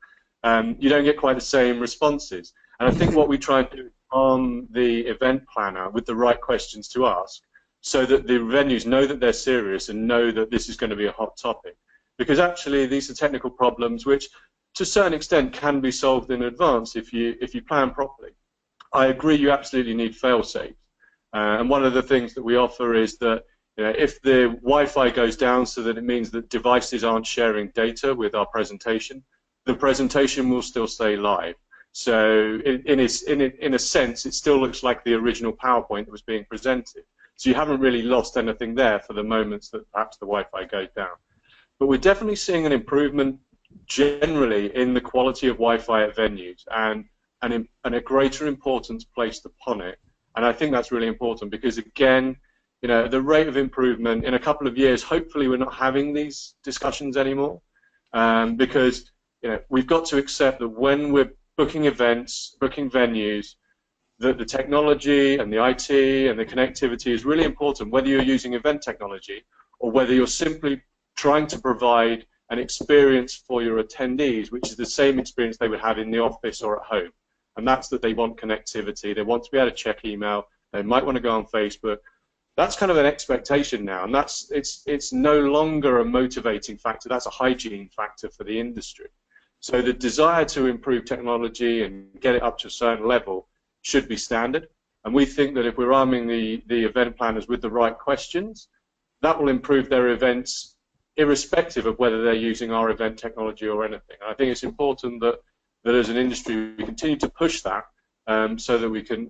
you don't get quite the same responses. And I think what we try and do on the event planner with the right questions to ask, so that the venues know that they're serious and know that this is going to be a hot topic. Because actually these are technical problems which to a certain extent can be solved in advance if you plan properly. I agree you absolutely need fail-safes. And one of the things that we offer is that, you know, if the Wi-Fi goes down so that it means that devices aren't sharing data with our presentation, the presentation will still stay live. So in a sense, it still looks like the original PowerPoint that was being presented. So you haven't really lost anything there for the moments that perhaps the Wi-Fi goes down. But we're definitely seeing an improvement generally in the quality of Wi-Fi at venues and a greater importance placed upon it. And I think that's really important because, again, you know, the rate of improvement in a couple of years, hopefully we're not having these discussions anymore, because, you know, we've got to accept that when we're booking events, booking venues, that the technology and the IT and the connectivity is really important, whether you're using event technology or whether you're simply trying to provide an experience for your attendees, which is the same experience they would have in the office or at home. And that's that they want connectivity, they want to be able to check email, they might want to go on Facebook. That's kind of an expectation now, and it's no longer a motivating factor, that's a hygiene factor for the industry. So the desire to improve technology and get it up to a certain level should be standard. And we think that if we're arming the event planners with the right questions, that will improve their events irrespective of whether they're using our event technology or anything. And I think it's important that as an industry we continue to push that so that we can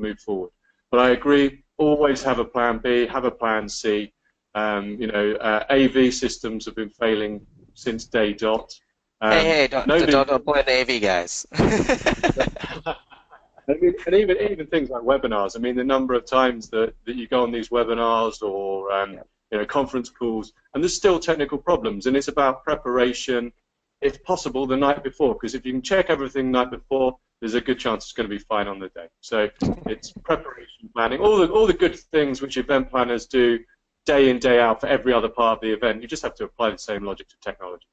move forward. But I agree, always have a plan B, have a plan C. You know, AV systems have been failing since day dot. Hey, don't blame the AV guys. And even things like webinars. I mean, the number of times that you go on these webinars or you know, conference calls, and there's still technical problems, and it's about preparation, if possible, the night before, because if you can check everything the night before, there's a good chance it's going to be fine on the day. So it's preparation planning, all the good things which event planners do day in, day out for every other part of the event. You just have to apply the same logic to technology.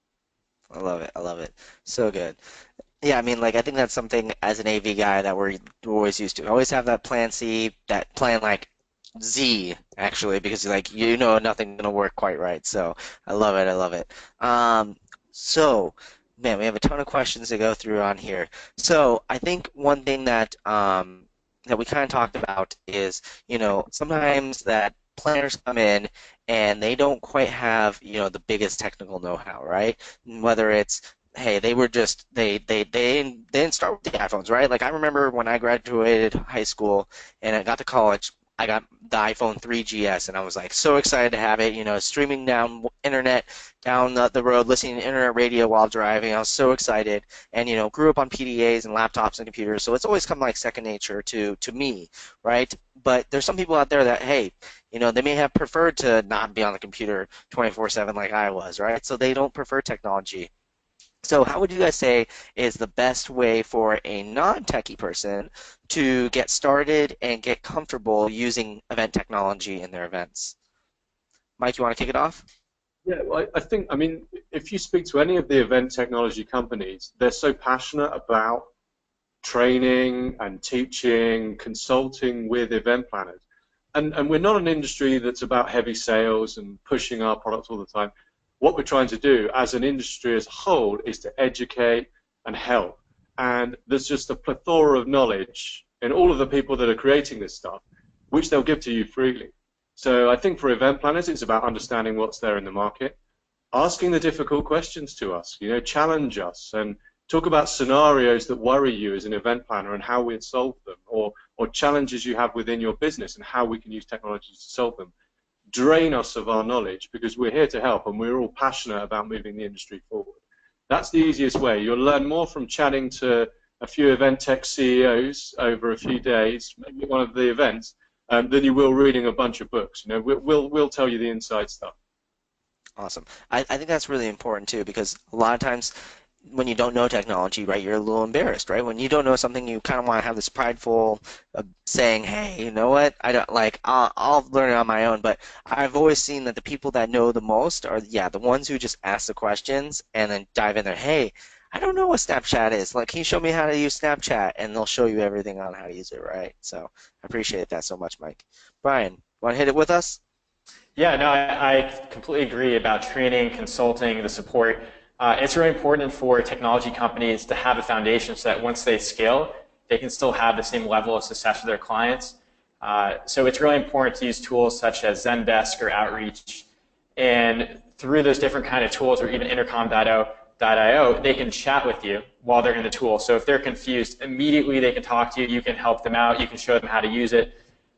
I love it. I love it. So good. Yeah, I mean, like, I think that's something as an AV guy that we're always used to. Always have that plan C, that plan like Z, actually, because like you know nothing's gonna work quite right. So I love it. I love it. So, man, we have a ton of questions to go through on here. So I think one thing that that we kind of talked about is, you know, sometimes that planners come in and they don't quite have, you know, the biggest technical know-how, right? Whether it's, hey, they were just they didn't start with the iPhones, right? Like I remember when I graduated high school and I got to college, I got the iPhone 3GS and I was like so excited to have it, you know, streaming down internet down the road, listening to internet radio while driving. I was so excited, and you know, grew up on PDAs and laptops and computers, so it's always come like second nature to me, right? But there's some people out there that, hey, you know, they may have preferred to not be on the computer 24/7 like I was, right? So they don't prefer technology. So how would you guys say is the best way for a non-techie person to get started and get comfortable using event technology in their events? Mike, you want to kick it off? Yeah, well, I think, I mean, if you speak to any of the event technology companies, they're so passionate about training and teaching, consulting with event planners. And we're not an industry that's about heavy sales and pushing our products all the time. What we're trying to do as an industry as a whole is to educate and help. And there's just a plethora of knowledge in all of the people that are creating this stuff, which they'll give to you freely. So I think for event planners, it's about understanding what's there in the market, asking the difficult questions to us, you know, challenge us, and talk about scenarios that worry you as an event planner and how we'd solve them, or challenges you have within your business and how we can use technology to solve them. Drain us of our knowledge, because we're here to help and we're all passionate about moving the industry forward. That's the easiest way. You'll learn more from chatting to a few event tech CEOs over a few days, maybe one of the events, than you will reading a bunch of books. You know, we'll tell you the inside stuff. Awesome. I think that's really important too, because a lot of times when you don't know technology, right, you're a little embarrassed, right? When you don't know something, you kind of want to have this prideful saying, hey, you know what? I don't like. I'll learn it on my own. But I've always seen that the people that know the most are, yeah, the ones who just ask the questions and then dive in there. Hey, I don't know what Snapchat is. Like, can you show me how to use Snapchat? And they'll show you everything on how to use it, right? So I appreciate that so much, Mike. Brian, want to hit it with us? Yeah, no, I completely agree about training, consulting, the support. It's really important for technology companies to have a foundation so that once they scale, they can still have the same level of success with their clients. So it's really important to use tools such as Zendesk or Outreach. And through those different kind of tools, or even Intercom.io, they can chat with you while they're in the tool. So if they're confused, immediately they can talk to you. You can help them out. You can show them how to use it.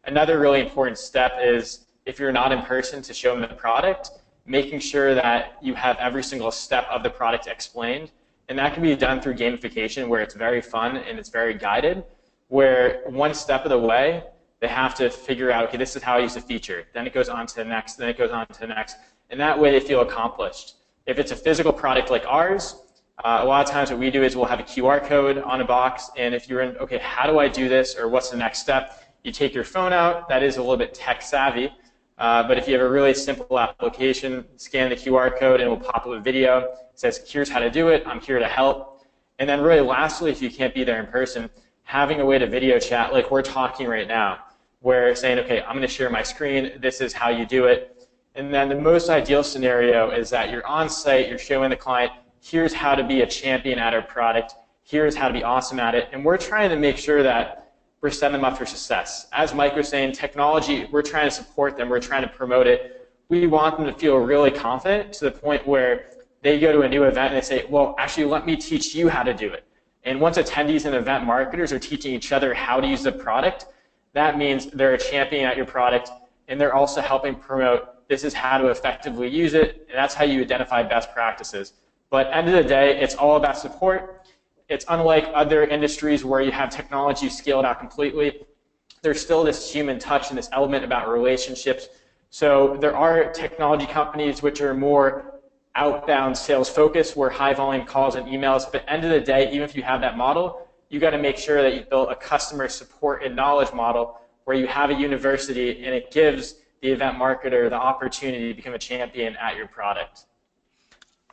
Another really important step is, if you're not in person, to show them the product, making sure that you have every single step of the product explained. And that can be done through gamification, where it's very fun and it's very guided, where one step of the way, they have to figure out, okay, this is how I use the feature. Then it goes on to the next, then it goes on to the next. And that way they feel accomplished. If it's a physical product like ours, a lot of times what we do is we'll have a QR code on a box, and if you're in, okay, how do I do this, or what's the next step? You take your phone out. That is a little bit tech savvy. But if you have a really simple application, scan the QR code and it will pop up a video. It says, here's how to do it. I'm here to help. And then really lastly, if you can't be there in person, having a way to video chat like we're talking right now, where saying, okay, I'm going to share my screen. This is how you do it. And then the most ideal scenario is that you're on site, you're showing the client, here's how to be a champion at our product. Here's how to be awesome at it. And we're trying to make sure that we're setting them up for success. As Mike was saying, technology, we're trying to support them, we're trying to promote it. We want them to feel really confident to the point where they go to a new event and they say, well, actually, let me teach you how to do it. And once attendees and event marketers are teaching each other how to use the product, that means they're a champion at your product, and they're also helping promote, this is how to effectively use it, and that's how you identify best practices. But at the end of the day, it's all about support. It's unlike other industries where you have technology scaled out completely. There's still this human touch and this element about relationships. So there are technology companies which are more outbound sales focused, where high volume calls and emails. But at the end of the day, even if you have that model, you got to make sure that you build a customer support and knowledge model where you have a university and it gives the event marketer the opportunity to become a champion at your product.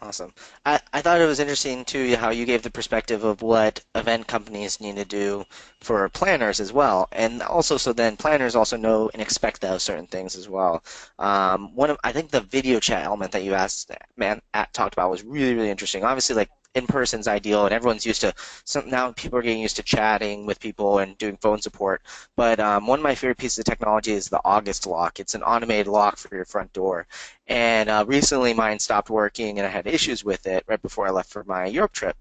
Awesome. I thought it was interesting, too, how you gave the perspective of what event companies need to do for planners as well. And also, so then planners also know and expect those certain things as well. I think the video chat element that you talked about was really, really interesting. Obviously, like, in person's ideal, and everyone's used to. So now people are getting used to chatting with people and doing phone support. But one of my favorite pieces of technology is the August lock. It's an automated lock for your front door. And recently, mine stopped working, and I had issues with it right before I left for my Europe trip.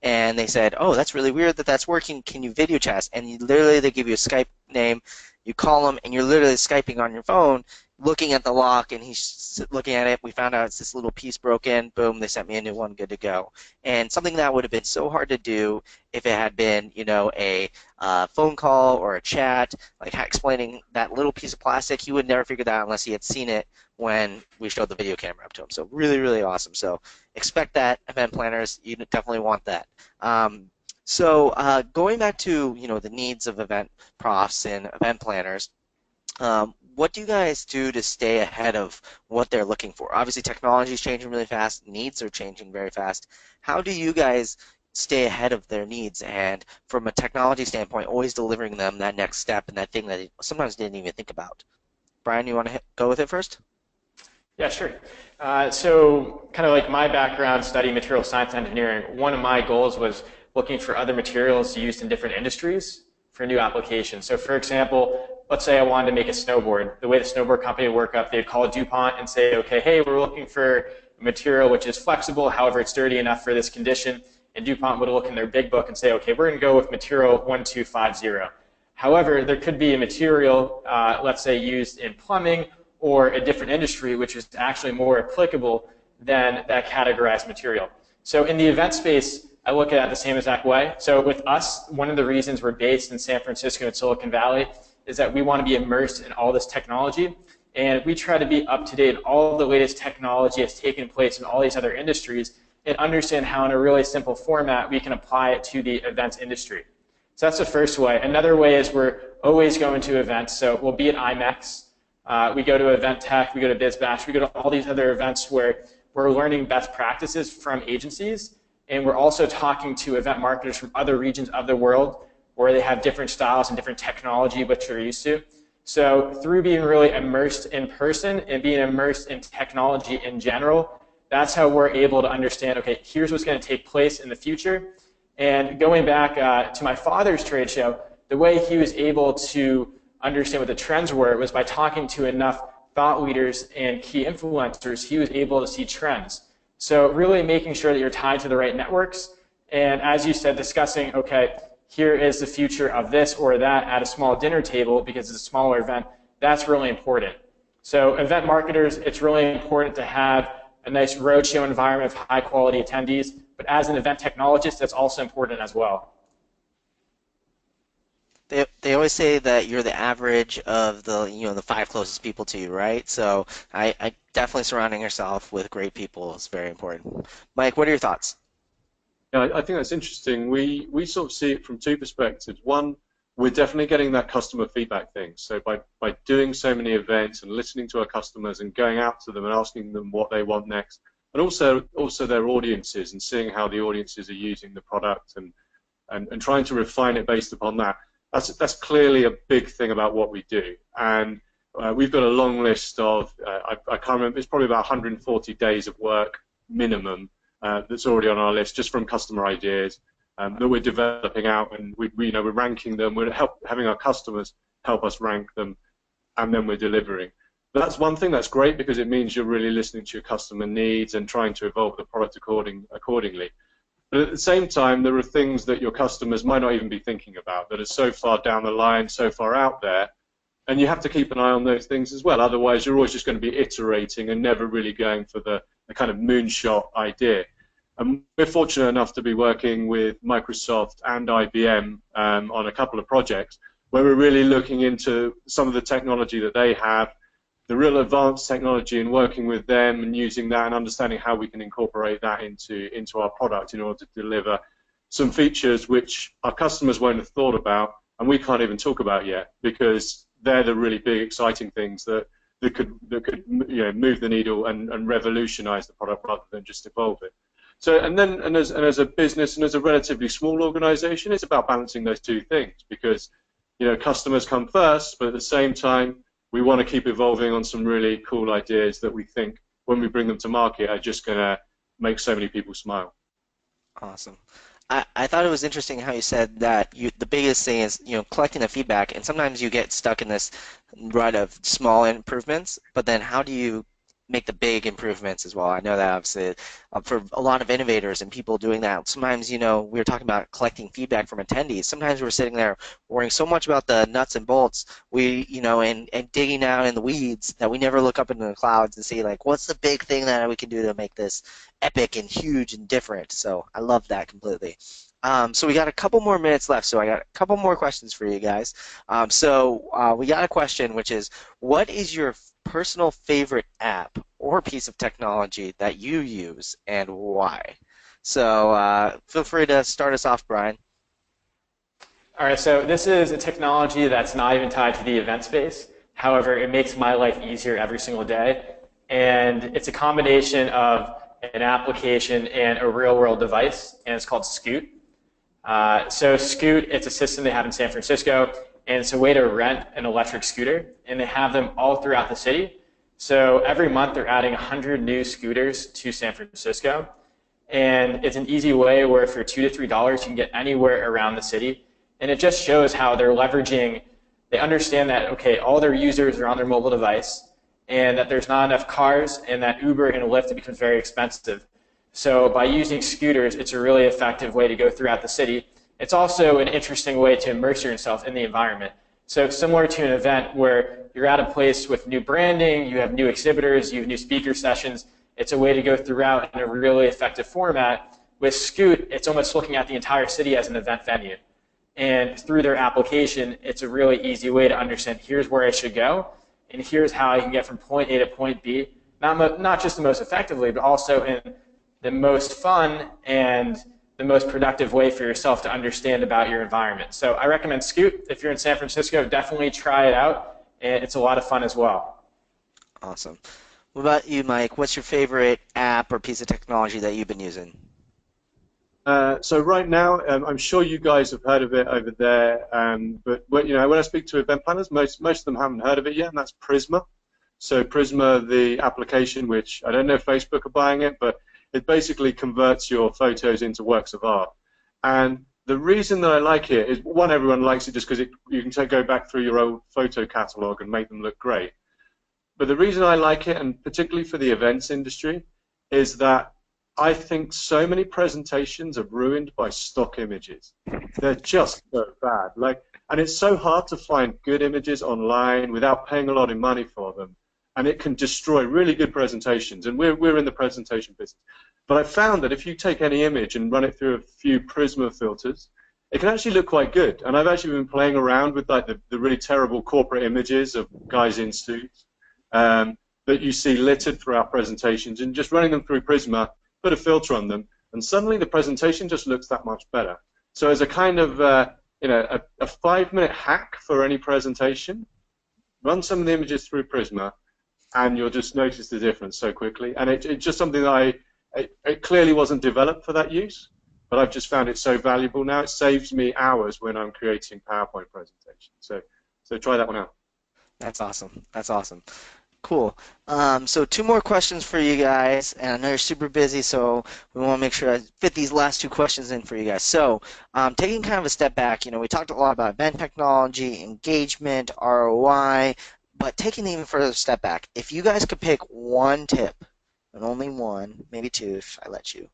And they said, "Oh, that's really weird that that's working. Can you video chat?" And they give you a Skype name. You call them, and you're literally Skyping on your phone, looking at the lock, and he's looking at it. We found out it's this little piece broken. Boom, they sent me a new one, good to go. And something that would have been so hard to do if it had been, a phone call or a chat, like explaining that little piece of plastic, he would never figure that out unless he had seen it when we showed the video camera up to him. So really, really awesome. So expect that, event planners. You definitely want that. So going back to, the needs of event profs and event planners, what do you guys do to stay ahead of what they're looking for? Obviously, technology is changing really fast. Needs are changing very fast. How do you guys stay ahead of their needs and, from a technology standpoint, always delivering them that next step and that thing that they sometimes didn't even think about? Brian, you want to go with it first? Yeah, sure. So kind of like my background, studying material science and engineering, one of my goals was looking for other materials used in different industries for new applications. So for example, let's say I wanted to make a snowboard. The way the snowboard company would work up, they'd call DuPont and say, okay, hey, we're looking for a material which is flexible, however, it's sturdy enough for this condition. And DuPont would look in their big book and say, okay, we're going to go with material 1250. However, there could be a material, let's say, used in plumbing or a different industry, which is actually more applicable than that categorized material. So in the event space, I look at it the same exact way. So with us, one of the reasons we're based in San Francisco and Silicon Valley is that we want to be immersed in all this technology, and we try to be up to date in all the latest technology that's taken place in all these other industries and understand how in a really simple format we can apply it to the events industry. So that's the first way. Another way is we're always going to events. So we'll be at IMEX, we go to Event Tech, we go to BizBash, we go to all these other events where we're learning best practices from agencies, and we're also talking to event marketers from other regions of the world where they have different styles and different technology which they're used to. So through being really immersed in person and being immersed in technology in general, that's how we're able to understand, okay, here's what's going to take place in the future. And going back to my father's trade show, the way he was able to understand what the trends were was by talking to enough thought leaders and key influencers. He was able to see trends. So really making sure that you're tied to the right networks. And as you said, discussing, okay, here is the future of this or that at a small dinner table because it's a smaller event, that's really important. So event marketers, it's really important to have a nice roadshow environment of high quality attendees, but as an event technologist, that's also important as well. They always say that you're the average of the 5 closest people to you, right? So I definitely surrounding yourself with great people is very important. Mike, what are your thoughts? Yeah, I think that's interesting. We sort of see it from two perspectives. One, we're definitely getting that customer feedback thing. So by doing so many events and listening to our customers and going out to them and asking them what they want next, and also their audiences and seeing how the audiences are using the product and trying to refine it based upon that. That's clearly a big thing about what we do. And we've got a long list of, I can't remember, it's probably about 140 days of work minimum that's already on our list just from customer ideas that we're developing out, and we're ranking them, we're having our customers help us rank them, and then we're delivering. That's one thing that's great because it means you're really listening to your customer needs and trying to evolve the product accordingly. But at the same time, there are things that your customers might not even be thinking about that are so far down the line, so far out there, and you have to keep an eye on those things as well. Otherwise, you're always just going to be iterating and never really going for the kind of moonshot idea. And we're fortunate enough to be working with Microsoft and IBM on a couple of projects where we're really looking into some of the technology that they have, the real advanced technology, and working with them and using that and understanding how we can incorporate that into our product in order to deliver some features which our customers won't have thought about and we can't even talk about yet because they're the really big exciting things that could move the needle and revolutionize the product rather than just evolve it. So as a business and as a relatively small organization, it's about balancing those two things because customers come first, but at the same time we want to keep evolving on some really cool ideas that we think, when we bring them to market, are just going to make so many people smile. Awesome. I thought it was interesting how you said that the biggest thing is collecting the feedback, and sometimes you get stuck in this rut of small improvements, but then how do you make the big improvements as well? I know that obviously for a lot of innovators and people doing that, sometimes we were talking about collecting feedback from attendees. Sometimes we're sitting there worrying so much about the nuts and bolts, and digging out in the weeds that we never look up into the clouds and see like what's the big thing that we can do to make this epic and huge and different. So I love that completely. So we got a couple more minutes left, so I got a couple more questions for you guys. So we got a question, which is, what is your personal favorite app or piece of technology that you use and why? So feel free to start us off, Brian. All right, so this is a technology that's not even tied to the event space. However, it makes my life easier every single day. And it's a combination of an application and a real-world device, and it's called Scoot. So Scoot, it's a system they have in San Francisco, and it's a way to rent an electric scooter, and they have them all throughout the city. So every month they're adding 100 new scooters to San Francisco, and it's an easy way where for $2 to $3 you can get anywhere around the city, and it just shows how they're leveraging. They understand that, okay, all their users are on their mobile device, and that there's not enough cars, and that Uber and Lyft, it becomes very expensive. So by using scooters, it's a really effective way to go throughout the city. It's also an interesting way to immerse yourself in the environment. So similar to an event where you're at a place with new branding, you have new exhibitors, you have new speaker sessions, it's a way to go throughout in a really effective format With Scoot, it's almost looking at the entire city as an event venue. And through their application, it's a really easy way to understand here's where I should go, and here's how I can get from point A to point B, not just the most effectively, but also in the most fun and the most productive way for yourself to understand about your environment. So I recommend Scoot. If you're in San Francisco, definitely try it out, and it's a lot of fun as well. Awesome. What about you, Mike? What's your favorite app or piece of technology that you've been using? So right now, I'm sure you guys have heard of it over there, but when I speak to event planners, most of them haven't heard of it yet, and that's Prisma. So Prisma, the application, which I don't know if Facebook are buying it, but it basically converts your photos into works of art. And the reason that I like it is, one, everyone likes it just because you can go back through your old photo catalog and make them look great. But the reason I like it, and particularly for the events industry, is that I think so many presentations are ruined by stock images. They're just so bad. And it's so hard to find good images online without paying a lot of money for them. And it can destroy really good presentations. And we're in the presentation business. But I found that if you take any image and run it through a few Prisma filters, it can actually look quite good. And I've actually been playing around with the really terrible corporate images of guys in suits that you see littered throughout presentations, and just running them through Prisma, put a filter on them, and suddenly the presentation just looks that much better. So as a kind of a 5-minute hack for any presentation, run some of the images through Prisma, and you'll just notice the difference so quickly. And it's just something that it clearly wasn't developed for that use, but I've just found it so valuable now. It saves me hours when I'm creating PowerPoint presentations. So try that one out. That's awesome. That's awesome. Cool. So 2 more questions for you guys, and I know you're super busy, so we want to make sure I fit these last 2 questions in for you guys. So taking kind of a step back, we talked a lot about event technology, engagement, ROI, but taking an even further step back, if you guys could pick one tip, and only one, maybe 2 if I let you,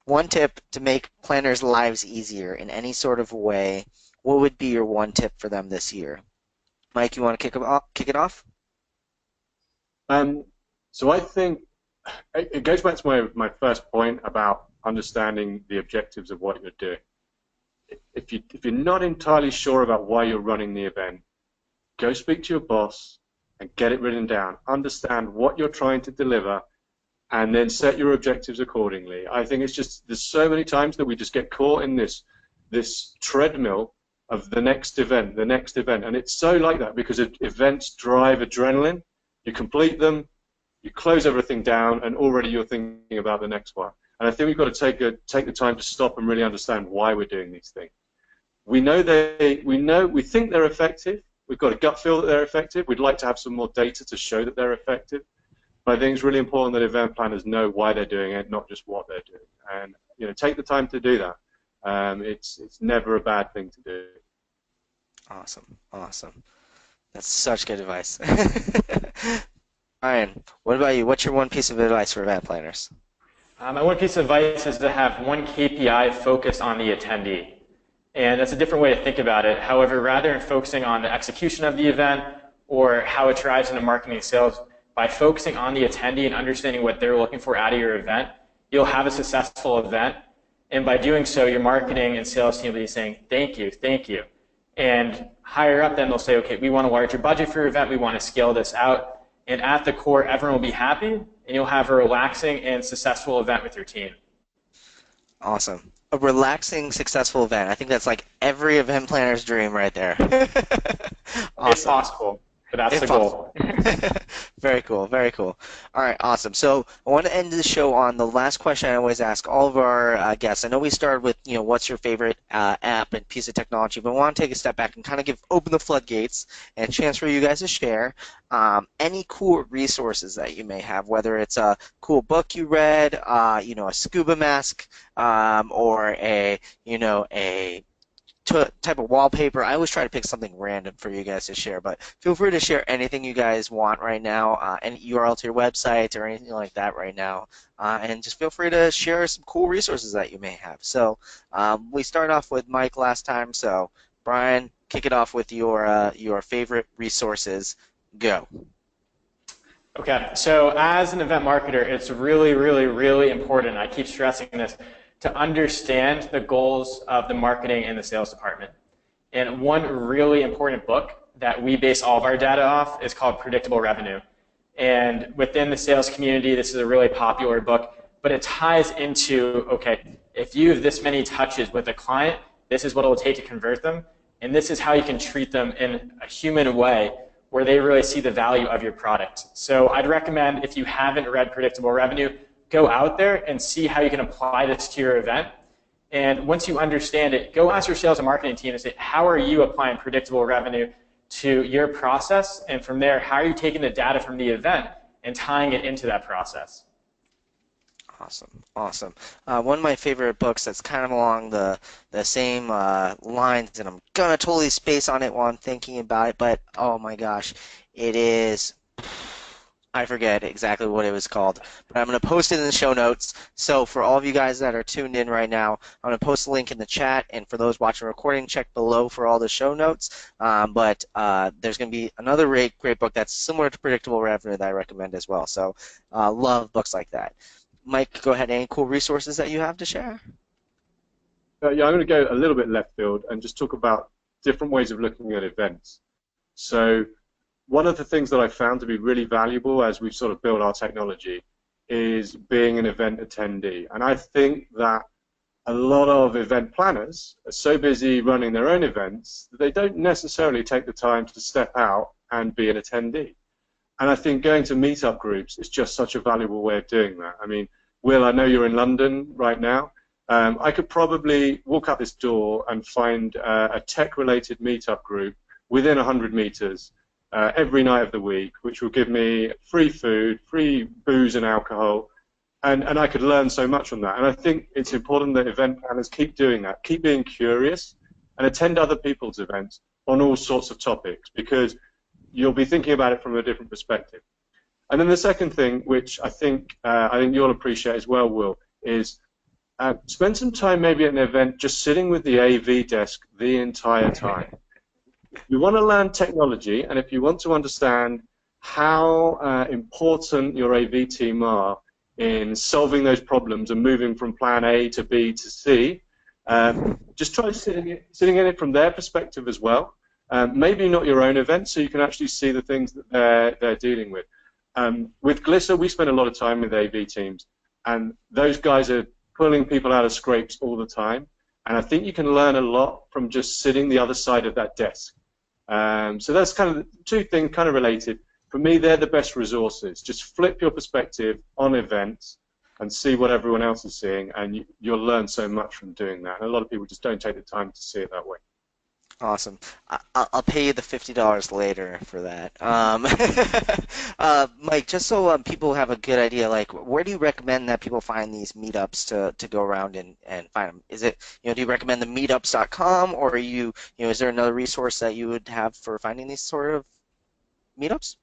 one tip to make planners' lives easier in any sort of way, what would be your one tip for them this year? Mike, you want to kick it off? So I think it goes back to my first point about understanding the objectives of what you're doing. If you're not entirely sure about why you're running the event, go speak to your boss and get it written down. Understand what you're trying to deliver, and then set your objectives accordingly. I think it's just, there's so many times that we just get caught in this treadmill of the next event, and it's so like that because events drive adrenaline. You complete them, you close everything down, and already you're thinking about the next one. And I think we've got to take the time to stop and really understand why we're doing these things. We think they're effective. We've got a gut feel that they're effective. We'd like to have some more data to show that they're effective. But I think it's really important that event planners know why they're doing it, not just what they're doing. And take the time to do that. It's never a bad thing to do. Awesome. Awesome. That's such good advice. Ryan, what about you? What's your one piece of advice for event planners? My one piece of advice is to have one KPI focused on the attendee. And that's a different way to think about it. However, rather than focusing on the execution of the event or how it drives into marketing and sales, by focusing on the attendee and understanding what they're looking for out of your event, you'll have a successful event. And by doing so, your marketing and sales team will be saying, thank you, thank you. And higher up, then they'll say, okay, we want a larger budget for your event. We want to scale this out. And at the core, everyone will be happy, and you'll have a relaxing and successful event with your team. Awesome. A relaxing, successful event. I think that's like every event planner's dream right there. Awesome. It's possible, but that's the goal. Very cool, very cool. All right, awesome. So I want to end the show on the last question I always ask all of our guests. I know we started with, what's your favorite app and piece of technology, but I want to take a step back and kind of open the floodgates and a chance for you guys to share any cool resources that you may have, whether it's a cool book you read, a scuba mask, or a type of wallpaper. I always try to pick something random for you guys to share, but feel free to share anything you guys want right now, any URL to your website or anything like that right now, and just feel free to share some cool resources that you may have. So we started off with Mike last time, so Brian, kick it off with your favorite resources. Go. Okay, so as an event marketer, it's really, really, really important, I keep stressing this, to understand the goals of the marketing and the sales department. And one really important book that we base all of our data off is called Predictable Revenue. And within the sales community, this is a really popular book, but it ties into, okay, if you have this many touches with a client, this is what it will take to convert them, and this is how you can treat them in a human way where they really see the value of your product. So I'd recommend, if you haven't read Predictable Revenue, go out there and see how you can apply this to your event. And once you understand it, go ask your sales and marketing team and say, how are you applying predictable revenue to your process? And from there, how are you taking the data from the event and tying it into that process? Awesome, awesome. One of my favorite books that's kind of along the same lines, and I'm gonna totally space on it while I'm thinking about it, but oh my gosh, it is, I forget exactly what it was called, but I'm going to post it in the show notes. So for all of you guys that are tuned in right now, I'm going to post the link in the chat, and for those watching recording, check below for all the show notes. But there's going to be another great book that's similar to Predictable Revenue that I recommend as well. So love books like that. Mike, go ahead. Any cool resources that you have to share? Yeah, I'm going to go a little bit left field and just talk about different ways of looking at events. So one of the things that I found to be really valuable as we've sort of built our technology is being an event attendee. And I think that a lot of event planners are so busy running their own events that they don't necessarily take the time to step out and be an attendee. And I think going to meetup groups is just such a valuable way of doing that. I mean, Will, I know you're in London right now. I could probably walk up this door and find a tech-related meetup group within 100 meters every night of the week, which will give me free food, free booze and alcohol, and I could learn so much from that. And I think it's important that event planners keep doing that, keep being curious, and attend other people's events on all sorts of topics, because you'll be thinking about it from a different perspective. And then the second thing, which I think you'll appreciate as well, Will, is spend some time maybe at an event just sitting with the AV desk the entire time. If you want to learn technology, and if you want to understand how important your AV team are in solving those problems and moving from plan A to B to C, just try sitting in it from their perspective as well. Maybe not your own event, so you can actually see the things that they're dealing with. With Glisser, we spend a lot of time with AV teams, and those guys are pulling people out of scrapes all the time. And I think you can learn a lot from just sitting the other side of that desk. So that's kind of two things kind of related. For me, they're the best resources. Just flip your perspective on events and see what everyone else is seeing, and you'll learn so much from doing that. And a lot of people just don't take the time to see it that way. Awesome. I'll pay you the $50 later for that. Mike, just so people have a good idea, like, where do you recommend that people find these meetups to go around and find them? Is it, do you recommend the meetups.com, or are is there another resource that you would have for finding these sort of meetups?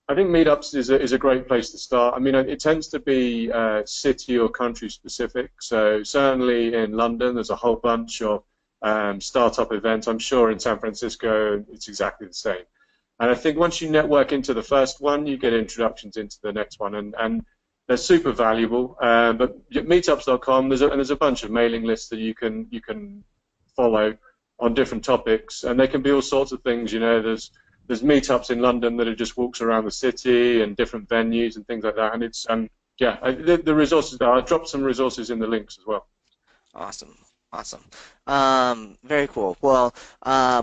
I think meetups is a great place to start. I mean, it tends to be city or country specific. So certainly in London, there's a whole bunch of startup events. I'm sure in San Francisco it's exactly the same. And I think once you network into the first one, you get introductions into the next one, and they're super valuable. But meetups.com, there's a bunch of mailing lists that you can follow on different topics, and they can be all sorts of things. There's meetups in London that are just walks around the city and different venues and things like that. And it's the resources. I'll drop some resources in the links as well. Awesome. Awesome. Very cool. Well,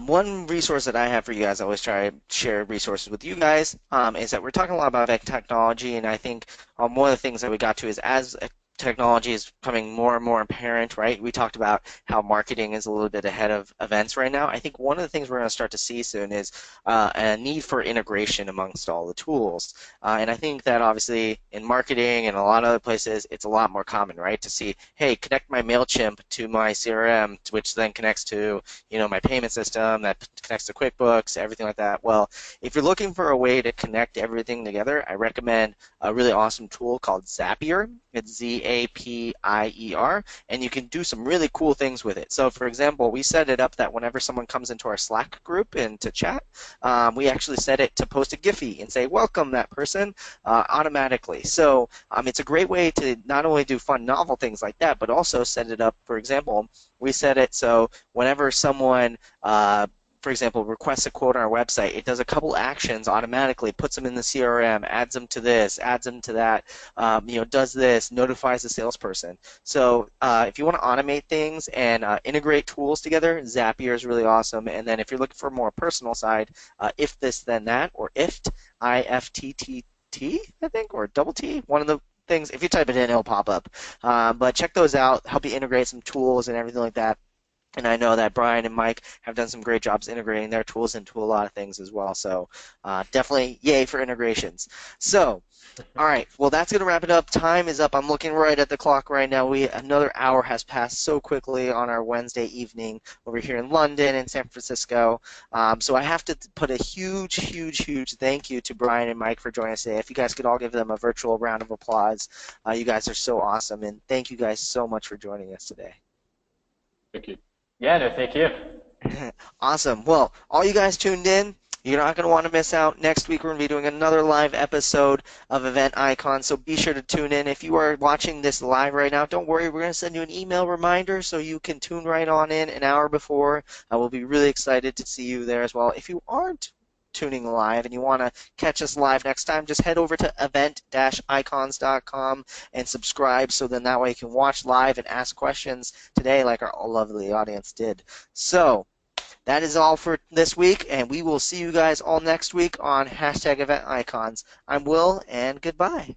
one resource that I have for you guys, I always try to share resources with you guys, is that we're talking a lot about technology, and I think one of the things that we got to is as technology is becoming more and more apparent, right? We talked about how marketing is a little bit ahead of events right now. I think one of the things we're going to start to see soon is a need for integration amongst all the tools. And I think that obviously in marketing and a lot of other places, it's a lot more common, right? To see, hey, connect my MailChimp to my CRM, which then connects to, my payment system, that connects to QuickBooks, everything like that. Well, if you're looking for a way to connect everything together, I recommend a really awesome tool called Zapier. It's Zapier, and you can do some really cool things with it. So, for example, we set it up that whenever someone comes into our Slack group and to chat, we actually set it to post a Giphy and say, welcome that person, automatically. So it's a great way to not only do fun, novel things like that, but also set it up, for example, we set it so whenever someone for example, requests a quote on our website, it does a couple actions automatically, puts them in the CRM, adds them to this, adds them to that, does this, notifies the salesperson. So if you want to automate things and integrate tools together, Zapier is really awesome. And then if you're looking for a more personal side, if this, then that, or IFTT, IFTTT, I think, or double T, one of the things. If you type it in, it'll pop up. But check those out, help you integrate some tools and everything like that. And I know that Brian and Mike have done some great jobs integrating their tools into a lot of things as well. So definitely yay for integrations. So, all right. Well, that's going to wrap it up. Time is up. I'm looking right at the clock right now. Another hour has passed so quickly on our Wednesday evening over here in London and San Francisco. So I have to put a huge, huge, huge thank you to Brian and Mike for joining us today. If you guys could all give them a virtual round of applause. You guys are so awesome. And thank you guys so much for joining us today. Thank you. Yeah, no, thank you. Awesome. Well, all you guys tuned in, you're not going to want to miss out. Next week, we're going to be doing another live episode of Event Icons, so be sure to tune in. If you are watching this live right now, don't worry. We're going to send you an email reminder so you can tune right on in an hour before. We'll be really excited to see you there as well. If you aren't tuning live and you want to catch us live next time, just head over to event-icons.com and subscribe, so then that way you can watch live and ask questions today like our lovely audience did. So that is all for this week, and we will see you guys all next week on #EventIcons. I'm Will, and goodbye.